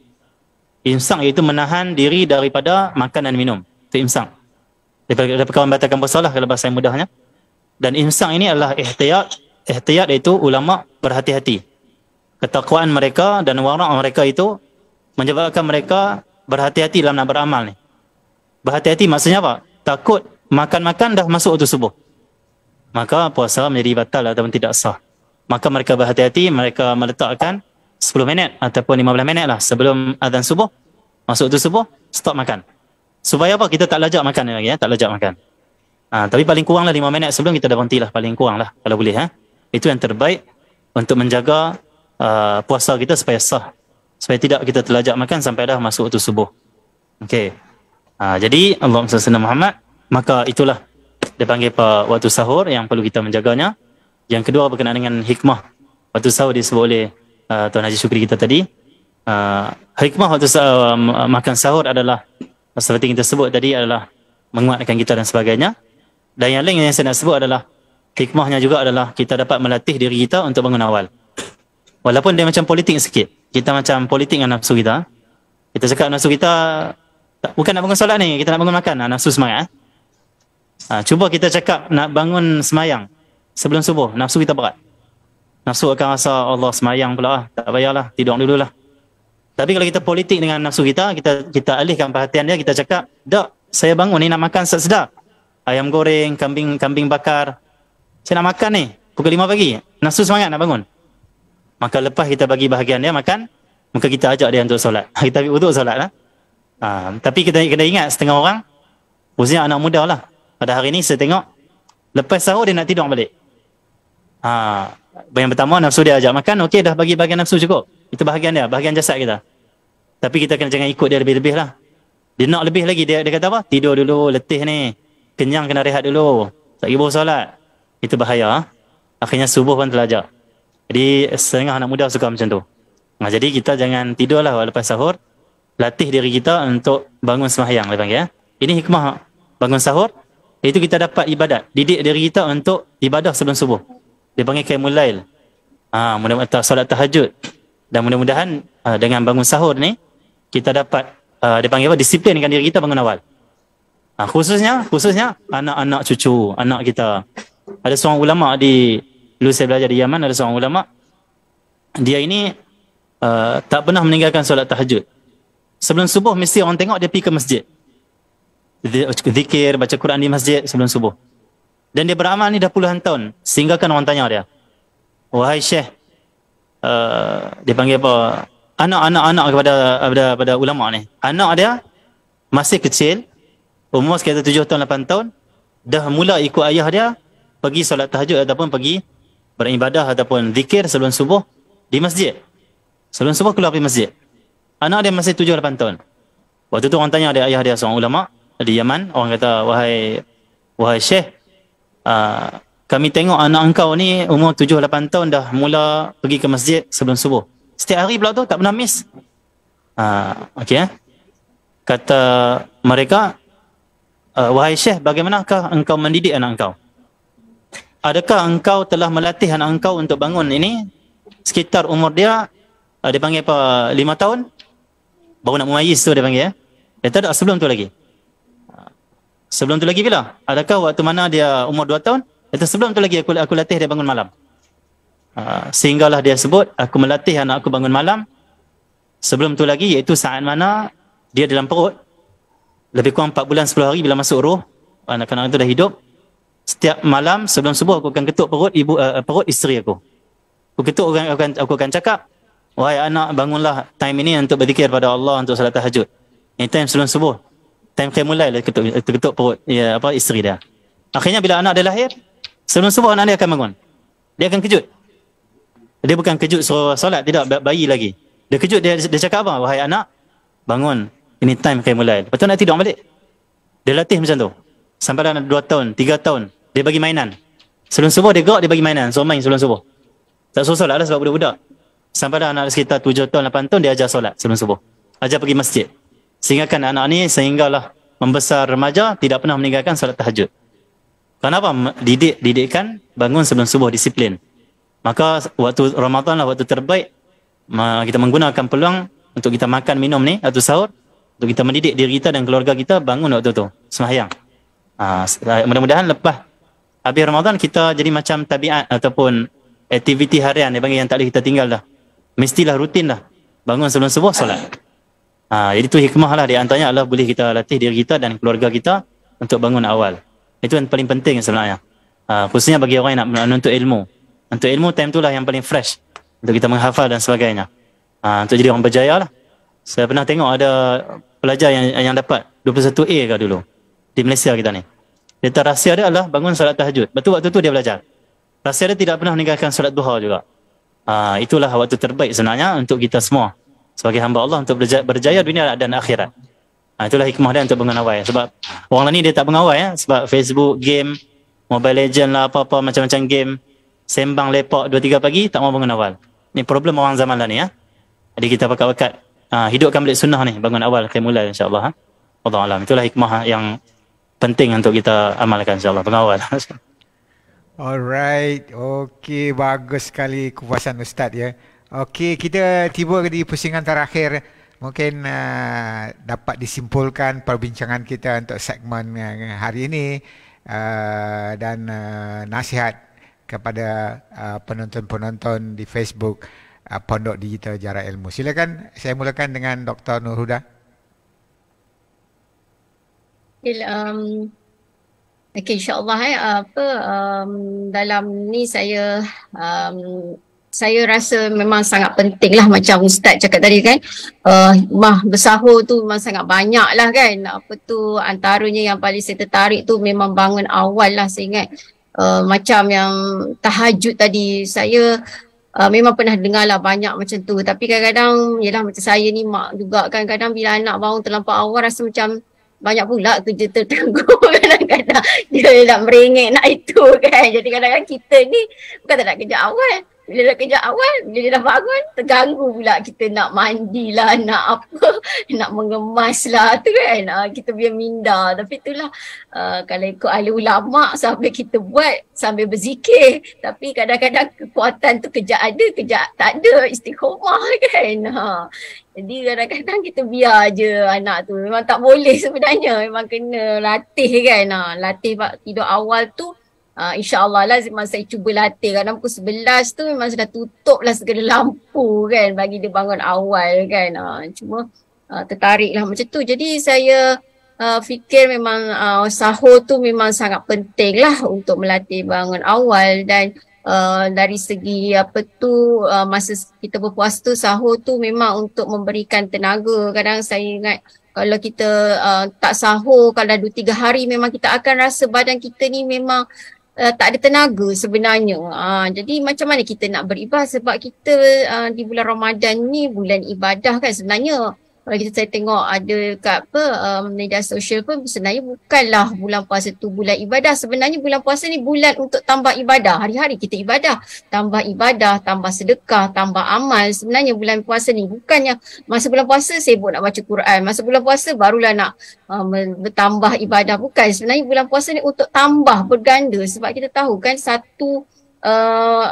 Imsak iaitu menahan diri daripada makan dan minum. Itu imsak. Daripada kawan batalkan puasa lah kalau bahasa yang mudahnya. Dan imsak ini adalah ihtiyat. Ihtiyat iaitu ulama berhati-hati. Ketakwaan mereka dan wara' mereka itu menyebabkan mereka berhati-hati dalam nak beramal ni. Berhati-hati maksudnya apa? Takut makan-makan dah masuk waktu subuh, maka puasa menjadi batal ataupun tidak sah. Maka mereka berhati-hati, mereka meletakkan 10 minit ataupun 15 minit lah sebelum azan subuh, masuk waktu subuh, stop makan. Supaya apa? Kita tak lajak makan lagi, tak lajak makan. Tapi paling kurang lah 5 minit sebelum kita dah berhenti lah, paling kurang lah kalau boleh. Itu yang terbaik untuk menjaga puasa kita supaya sah, supaya tidak kita terlajak makan sampai dah masuk waktu subuh. Okey. Jadi Allahumma salli ala Muhammad, maka itulah dia panggil waktu sahur yang perlu kita menjaganya. Yang kedua berkenaan dengan hikmah waktu sahur disebut oleh Tuan Haji Syukri kita tadi. Hikmah waktu makan sahur adalah seperti kita sebut tadi adalah menguatkan kita dan sebagainya. Dan yang lain yang saya nak sebut adalah hikmahnya juga adalah kita dapat melatih diri kita untuk bangun awal. Walaupun dia macam politik sikit. Kita macam politik dengan nafsu kita. Kita cakap nafsu kita bukan nak bangun solat ni, kita nak bangun makan. Nafsu semangat. Cuba kita cakap nak bangun semayang sebelum subuh, nafsu kita berat. Nafsu akan rasa Allah semayang pula, tak payahlah, tidur dululah. Tapi kalau kita politik dengan nafsu kita, kita alihkan perhatian dia, kita cakap, "Dak, saya bangun ni nak makan sedap. Ayam goreng, kambing bakar. Saya nak makan ni pukul 5 pagi." Nafsu semangat nak bangun. Maka lepas kita bagi bahagian dia makan, maka kita ajak dia untuk solat. Kita ambil wuduk solat lah. Tapi kita kena ingat setengah orang, khususnya anak muda lah. Pada hari ni saya tengok, lepas sahur dia nak tidur balik. Yang pertama nafsu dia ajak makan, okey dah bagi bahagian nafsu cukup. Itu bahagian dia, bahagian jasad kita. Tapi kita kena jangan ikut dia lebih-lebih lah. Dia nak lebih lagi, dia kata apa? Tidur dulu, letih ni. Kenyang kena rehat dulu. Tak ibu solat. Itu bahaya. Akhirnya subuh pun terlajak. Jadi setengah anak muda suka macam tu. Jadi kita jangan tidur lah lepas sahur. Latih diri kita untuk bangun sembahyang. Ini hikmah bangun sahur. Itu kita dapat ibadat. Didik diri kita untuk ibadah sebelum subuh. Dia panggil qiyamul lail. Mudah-mudahan solat tahajud. Dan mudah-mudahan dengan bangun sahur ni kita dapat dia panggil apa? Disiplinkan diri kita bangun awal. Khususnya anak-anak cucu, anak kita. Ada seorang ulama dulu saya belajar di Yaman, ada seorang ulama. Dia ini tak pernah meninggalkan solat tahajud. Sebelum subuh mesti orang tengok dia pergi ke masjid. Zikir, baca Quran di masjid sebelum subuh. Dan dia beramal ni dah puluhan tahun. Sehingga kan orang tanya dia, "Wahai Syekh," dia panggil apa? Anak-anak kepada ulama ni. Anak dia masih kecil, umur sekitar 7 tahun, 8 tahun, dah mula ikut ayah dia pergi solat tahajud ataupun pergi beribadah ataupun zikir sebelum subuh di masjid. Sebelum subuh keluar pergi masjid. Anak dia masih 7, 8 tahun. Waktu tu orang tanya dia, ayah dia seorang ulama di Yaman, orang kata, wahai Syekh, kami tengok anak engkau ni umur 7, 8 tahun dah mula pergi ke masjid sebelum subuh. Setiap hari pula tu tak pernah miss. Okey. Kata mereka, wahai Syekh, bagaimanakah engkau mendidik anak engkau? Adakah engkau telah melatih anak engkau untuk bangun ini sekitar umur dia panggil apa, 5 tahun? Baru nak memayis tu dia panggil. Dia tak ada sebelum tu lagi. Sebelum tu lagi bila? Adakah waktu mana dia umur 2 tahun? Itu sebelum tu lagi aku latih dia bangun malam. Sehinggalah dia sebut, aku melatih anak aku bangun malam. Sebelum tu lagi, iaitu saat mana dia dalam perut. Lebih kurang 4 bulan 10 hari bila masuk roh, anak-anak itu dah hidup. Setiap malam sebelum subuh aku akan ketuk perut perut isteri aku. Aku ketuk, aku akan cakap, wahai anak, bangunlah time ini untuk berzikir pada Allah, untuk salat tahajud. Ini time sebelum subuh. Time qiyamul lail, ketuk perut isteri dia. Akhirnya bila anak dia lahir, sebelum subuh anak dia akan bangun. Dia akan kejut. Dia bukan kejut suruh solat, tidak, bayi lagi. Dia kejut, dia cakap apa? Wahai anak, bangun. Ini time qiyamul lail. Lepas tu nak tidur balik. Dia latih macam tu. Sampai dah 2 tahun, 3 tahun. Dia bagi mainan. Sebelum subuh dia gerak, dia bagi mainan. So main sebelum subuh. Tak suruh solat lah sebab budak-budak. Sampai dah anak sekitar 7 tahun, 8 tahun, dia ajar solat sebelum subuh. Ajar pergi masjid. Sehingga kan anak ni sehinggalah membesar remaja, tidak pernah meninggalkan solat tahajud. Kenapa? Didikkan bangun sebelum subuh, disiplin. Maka waktu Ramadan lah waktu terbaik kita menggunakan peluang untuk kita makan minum ni atau sahur, untuk kita mendidik diri kita dan keluarga kita bangun waktu tu sembahyang. Mudah-mudahan lepas habis Ramadan kita jadi macam tabiat ataupun aktiviti harian dia panggil yang tak boleh kita tinggal dah. Mestilah rutin dah bangun sebelum subuh solat. Jadi tu hikmah lah, di antaranya adalah boleh kita latih diri kita dan keluarga kita untuk bangun awal. Itu yang paling penting sebenarnya. Khususnya bagi orang yang nak menuntut ilmu. Untuk ilmu time tu lah yang paling fresh untuk kita menghafal dan sebagainya. Untuk jadi orang berjaya lah. Saya pernah tengok ada pelajar yang dapat 21A ke dulu di Malaysia kita ni. Dia rahsia dia adalah bangun solat tahajud. Betul waktu tu dia belajar. Rahsia dia tidak pernah meninggalkan solat duha juga. Itulah waktu terbaik sebenarnya untuk kita semua sebagai hamba Allah untuk berjaya dunia dan akhirat. Itulah hikmah dia untuk bangun awal. Sebab orang lain ni dia tak bangun awal sebab Facebook, game, Mobile Legend lah, apa-apa macam-macam game. sembang lepak 2-3 pagi tak mau bangun awal. Ni problem orang zaman lah ni ya. Jadi kita pakat-pakat hidupkan balik sunnah ni, bangun awal qiyamul insya-Allah. Wallahu alam. Itulah hikmah yang penting untuk kita amalkan insya-Allah, bangun awal. Alright, okey, bagus sekali kupasan Ustaz ya. Okey, kita tiba di pusingan terakhir. Mungkin dapat disimpulkan perbincangan kita untuk segmen hari ini dan nasihat kepada penonton-penonton di Facebook Pondok Digital Jara Ilmu. Silakan, saya mulakan dengan Dr. Nur Huda. Okay, insyaAllah dalam ni saya rasa memang sangat penting lah macam Ustaz cakap tadi kan. Hikmah bersahur tu memang sangat banyak lah kan. Antaranya yang paling saya tertarik tu memang bangun awal lah, saya ingat. Macam yang tahajud tadi, saya memang pernah dengar lah banyak macam tu. Tapi kadang-kadang, yelah macam saya ni mak juga kan, kadang bila anak bangun terlampau awal rasa macam banyak pula kerja tertangguh. Kadang-kadang dia nak merengek nak itu kan. Jadi kadang-kadang kita ni bukan tak nak kerja awal. Bila dah kerja awal, bila dia dah bangun, terganggu pula kita nak mandi lah, nak apa, nak mengemas lah tu kan. Kita biar minda. Tapi itulah kalau ikut ahli ulama' sambil kita buat, sambil berzikir. Tapi kadang-kadang kekuatan tu kejap ada, kejap tak ada, istiqomah kan. Jadi kadang-kadang kita biar je anak tu. Memang tak boleh sebenarnya, memang kena latih kan. Latih tidur awal tu. InsyaAllah lah memang saya cuba latih. Kadang pukul 11 tu memang sudah tutup lah segala lampu kan, bagi dia bangun awal kan. Cuma tertarik lah macam tu. Jadi saya fikir memang sahur tu memang sangat penting lah untuk melatih bangun awal. Dan dari segi masa kita berpuasa tu, sahur tu memang untuk memberikan tenaga. Kadang saya ingat kalau kita tak sahur, kalau dah 2-3 hari memang kita akan rasa badan kita ni memang tak ada tenaga sebenarnya. Jadi macam mana kita nak beribadah, sebab kita di bulan Ramadan ni bulan ibadah kan sebenarnya. Kalau saya tengok ada kat media sosial pun, sebenarnya bukanlah bulan puasa tu bulan ibadah. Sebenarnya bulan puasa ni bulan untuk tambah ibadah. Hari-hari kita ibadah. Tambah ibadah, tambah sedekah, tambah amal. Sebenarnya bulan puasa ni bukannya masa bulan puasa sibuk nak baca Quran. Masa bulan puasa barulah nak bertambah ibadah. Bukan. Sebenarnya bulan puasa ni untuk tambah, berganda. Sebab kita tahu kan satu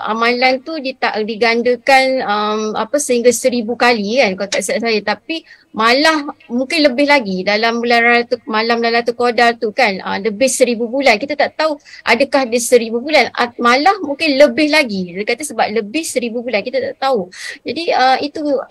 amalan tu digandakan sehingga 1000 kali kan kalau tak silap saya. Tapi malah mungkin lebih lagi dalam bulan malam Lailatul Qadar tu kan, lebih 1000 bulan. Kita tak tahu adakah dia 1000 bulan, malah mungkin lebih lagi. Dia kata sebab lebih 1000 bulan, kita tak tahu. Jadi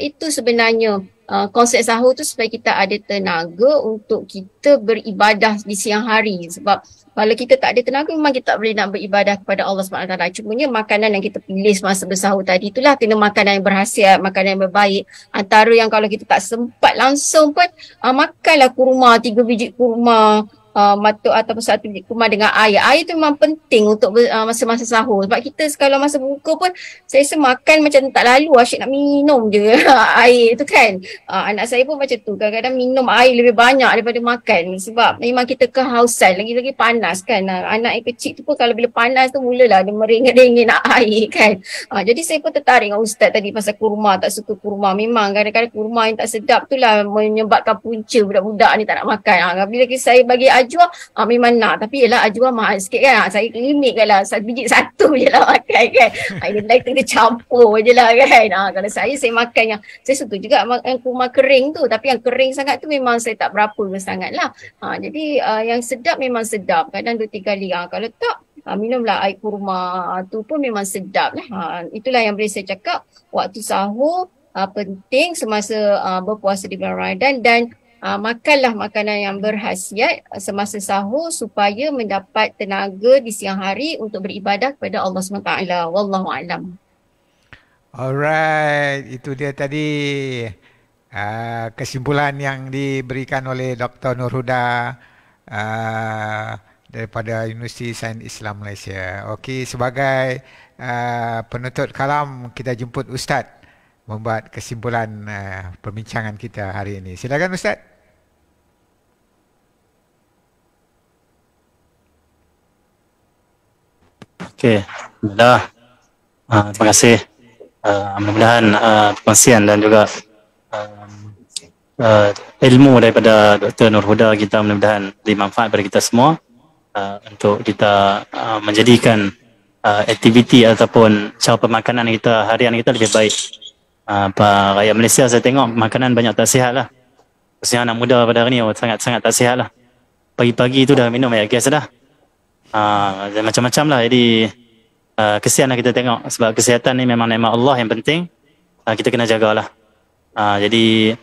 itu sebenarnya konsep sahur tu, supaya kita ada tenaga untuk kita beribadah di siang hari. Sebab kalau kita tak ada tenaga, memang kita tak boleh nak beribadah kepada Allah SWT. Cumanya makanan yang kita pilih semasa bersahur tadi, itulah kena makanan yang berhasiat, makanan yang berbaik. Antara yang kalau kita tak sempat langsung pun, makanlah kurma, 3 biji kurma, matuk ataupun 1 biji kurma dengan air. Air tu memang penting untuk masa-masa sahur. Sebab kita kalau masa buka pun, saya rasa makan macam tak lalu, asyik nak minum je air tu kan. Anak saya pun macam tu, kadang-kadang minum air lebih banyak daripada makan. Sebab memang kita kehausan, lagi-lagi panas kan. Anak yang kecil tu pun kalau bila panas tu mulalah dia merengek-rengek nak air kan. Jadi saya pun tertarik dengan Ustaz tadi pasal kurma, tak suka kurma. Memang kadang-kadang kurma yang tak sedap tu lah menyebabkan punca budak-budak ni tak nak makan. Bila saya bagi ajwa, memang nak. Tapi yelah ajwa mahal sikit kan. Saya limit kan lah, 1 biji 1 je lah makan kan. Yang lain kita campur je lah kan. Kalau saya makan yang, saya suka juga makan kurma kering tu. Tapi yang kering sangat tu memang saya tak berapa sangat lah. Jadi yang sedap memang sedap. Kadang 2-3 kali. Kalau tak, minumlah air kurma tu pun memang sedap lah. Itulah yang boleh saya cakap. Waktu sahur penting semasa berpuasa di bulan Ramadan, dan makanlah makanan yang berkhasiat semasa sahur supaya mendapat tenaga di siang hari untuk beribadah kepada Allah SWT. Wallahu'alam. Alright, itu dia tadi kesimpulan yang diberikan oleh Dr. Nur Huda daripada Universiti Sains Islam Malaysia. Okey, sebagai penutup kalam, kita jemput Ustaz membuat kesimpulan perbincangan kita hari ini. Silakan Ustaz. Okey, dah. Terima kasih. Mudah-mudahan perkongsian dan juga ilmu daripada Dr. Nur Huda kita mudah-mudahan dimanfaat bagi kita semua untuk kita menjadikan aktiviti ataupun cara pemakanan kita harian kita lebih baik. Rakyat Malaysia saya tengok makanan banyak tak sihat lah. Khususnya anak muda pada hari ni sangat-sangat tak sihat lah. Pagi-pagi tu dah minum air gas dah. Macam-macam lah. Jadi kesian lah kita tengok sebab kesihatan ni memang nikmat Allah yang penting. Kita kena jagalah. Jadi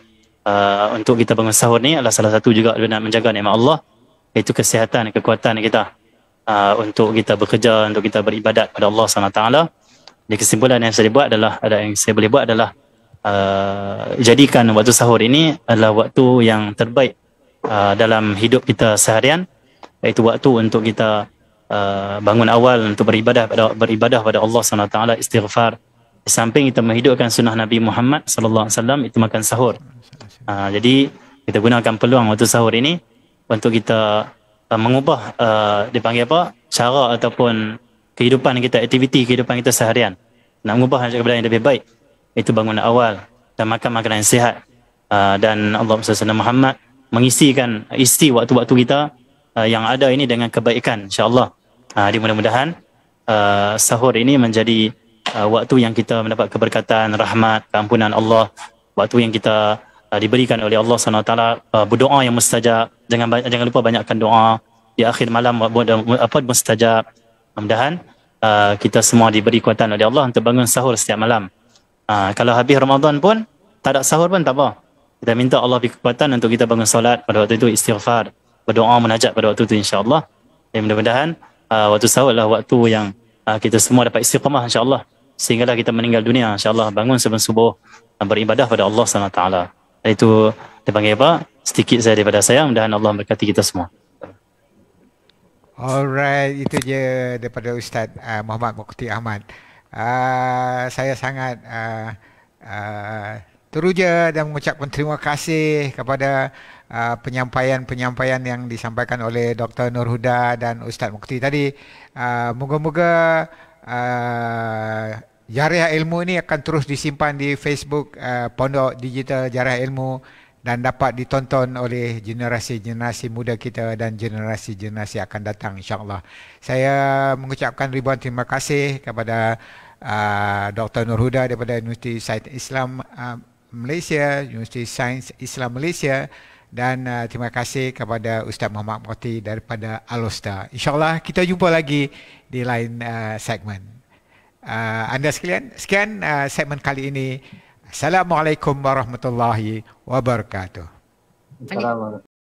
untuk kita bangun sahur ni adalah salah satu juga nak menjaga nikmat Allah, iaitu kesihatan, kekuatan kita untuk kita bekerja, untuk kita beribadat pada Allah SWT. Jadi kesimpulan yang saya buat adalah, jadikan waktu sahur ini adalah waktu yang terbaik dalam hidup kita seharian, iaitu waktu untuk kita bangun awal untuk beribadah pada Allah SWT, istighfar. Di samping kita menghidupkan sunnah Nabi Muhammad SAW, itu makan sahur. Jadi kita gunakan peluang waktu sahur ini untuk kita mengubah dipanggil apa, cara ataupun kehidupan kita, aktiviti kehidupan kita seharian, nak mengubah kepada yang lebih baik, itu bangun awal dan makan makanan yang sihat. Dan Allah SWT Muhammad mengisikan waktu-waktu kita yang ada ini dengan kebaikan, insyaAllah. Jadi mudah-mudahan sahur ini menjadi waktu yang kita mendapat keberkatan, rahmat, keampunan Allah, waktu yang kita diberikan oleh Allah SWT, berdoa yang mustajab. Jangan lupa banyakkan doa di akhir malam, mustajab. Mudah-mudahan kita semua diberi kekuatan oleh Allah untuk bangun sahur setiap malam. Kalau habis Ramadan pun tak ada sahur pun tak apa, kita minta Allah beri kekuatan untuk kita bangun solat pada waktu itu, istighfar, berdoa, munajat pada waktu itu, insyaAllah. Dan mudah-mudahan waktu sahur adalah waktu yang kita semua dapat istiqamah, insyaAllah, sehinggalah kita meninggal dunia, insyaAllah, bangun sebelum subuh beribadah pada Allah SWT. Itu dipanggil apa? Sedikit saya daripada saya. Mudah-mudahan Allah memberkati kita semua. Alright, itu je daripada Ustaz Muhammad Muqti Ahmad. Saya sangat teruja dan mengucapkan terima kasih kepada penyampaian-penyampaian yang disampaikan oleh Dr. Nur Huda dan Ustaz Muqti tadi. Moga-moga Jariah Ilmu ini akan terus disimpan di Facebook Pondok Digital Jariah Ilmu dan dapat ditonton oleh generasi-generasi muda kita dan generasi-generasi akan datang, insyaAllah. Saya mengucapkan ribuan terima kasih kepada Dr. Nur Huda daripada Universiti Sains Islam Malaysia, Universiti Sains Islam Malaysia, dan terima kasih kepada Ustaz Muhammad Muqti daripada Al-Usta. InsyaAllah kita jumpa lagi di lain segmen. Anda sekalian, sekian segmen kali ini. Assalamualaikum warahmatullahi wabarakatuh. Assalamualaikum.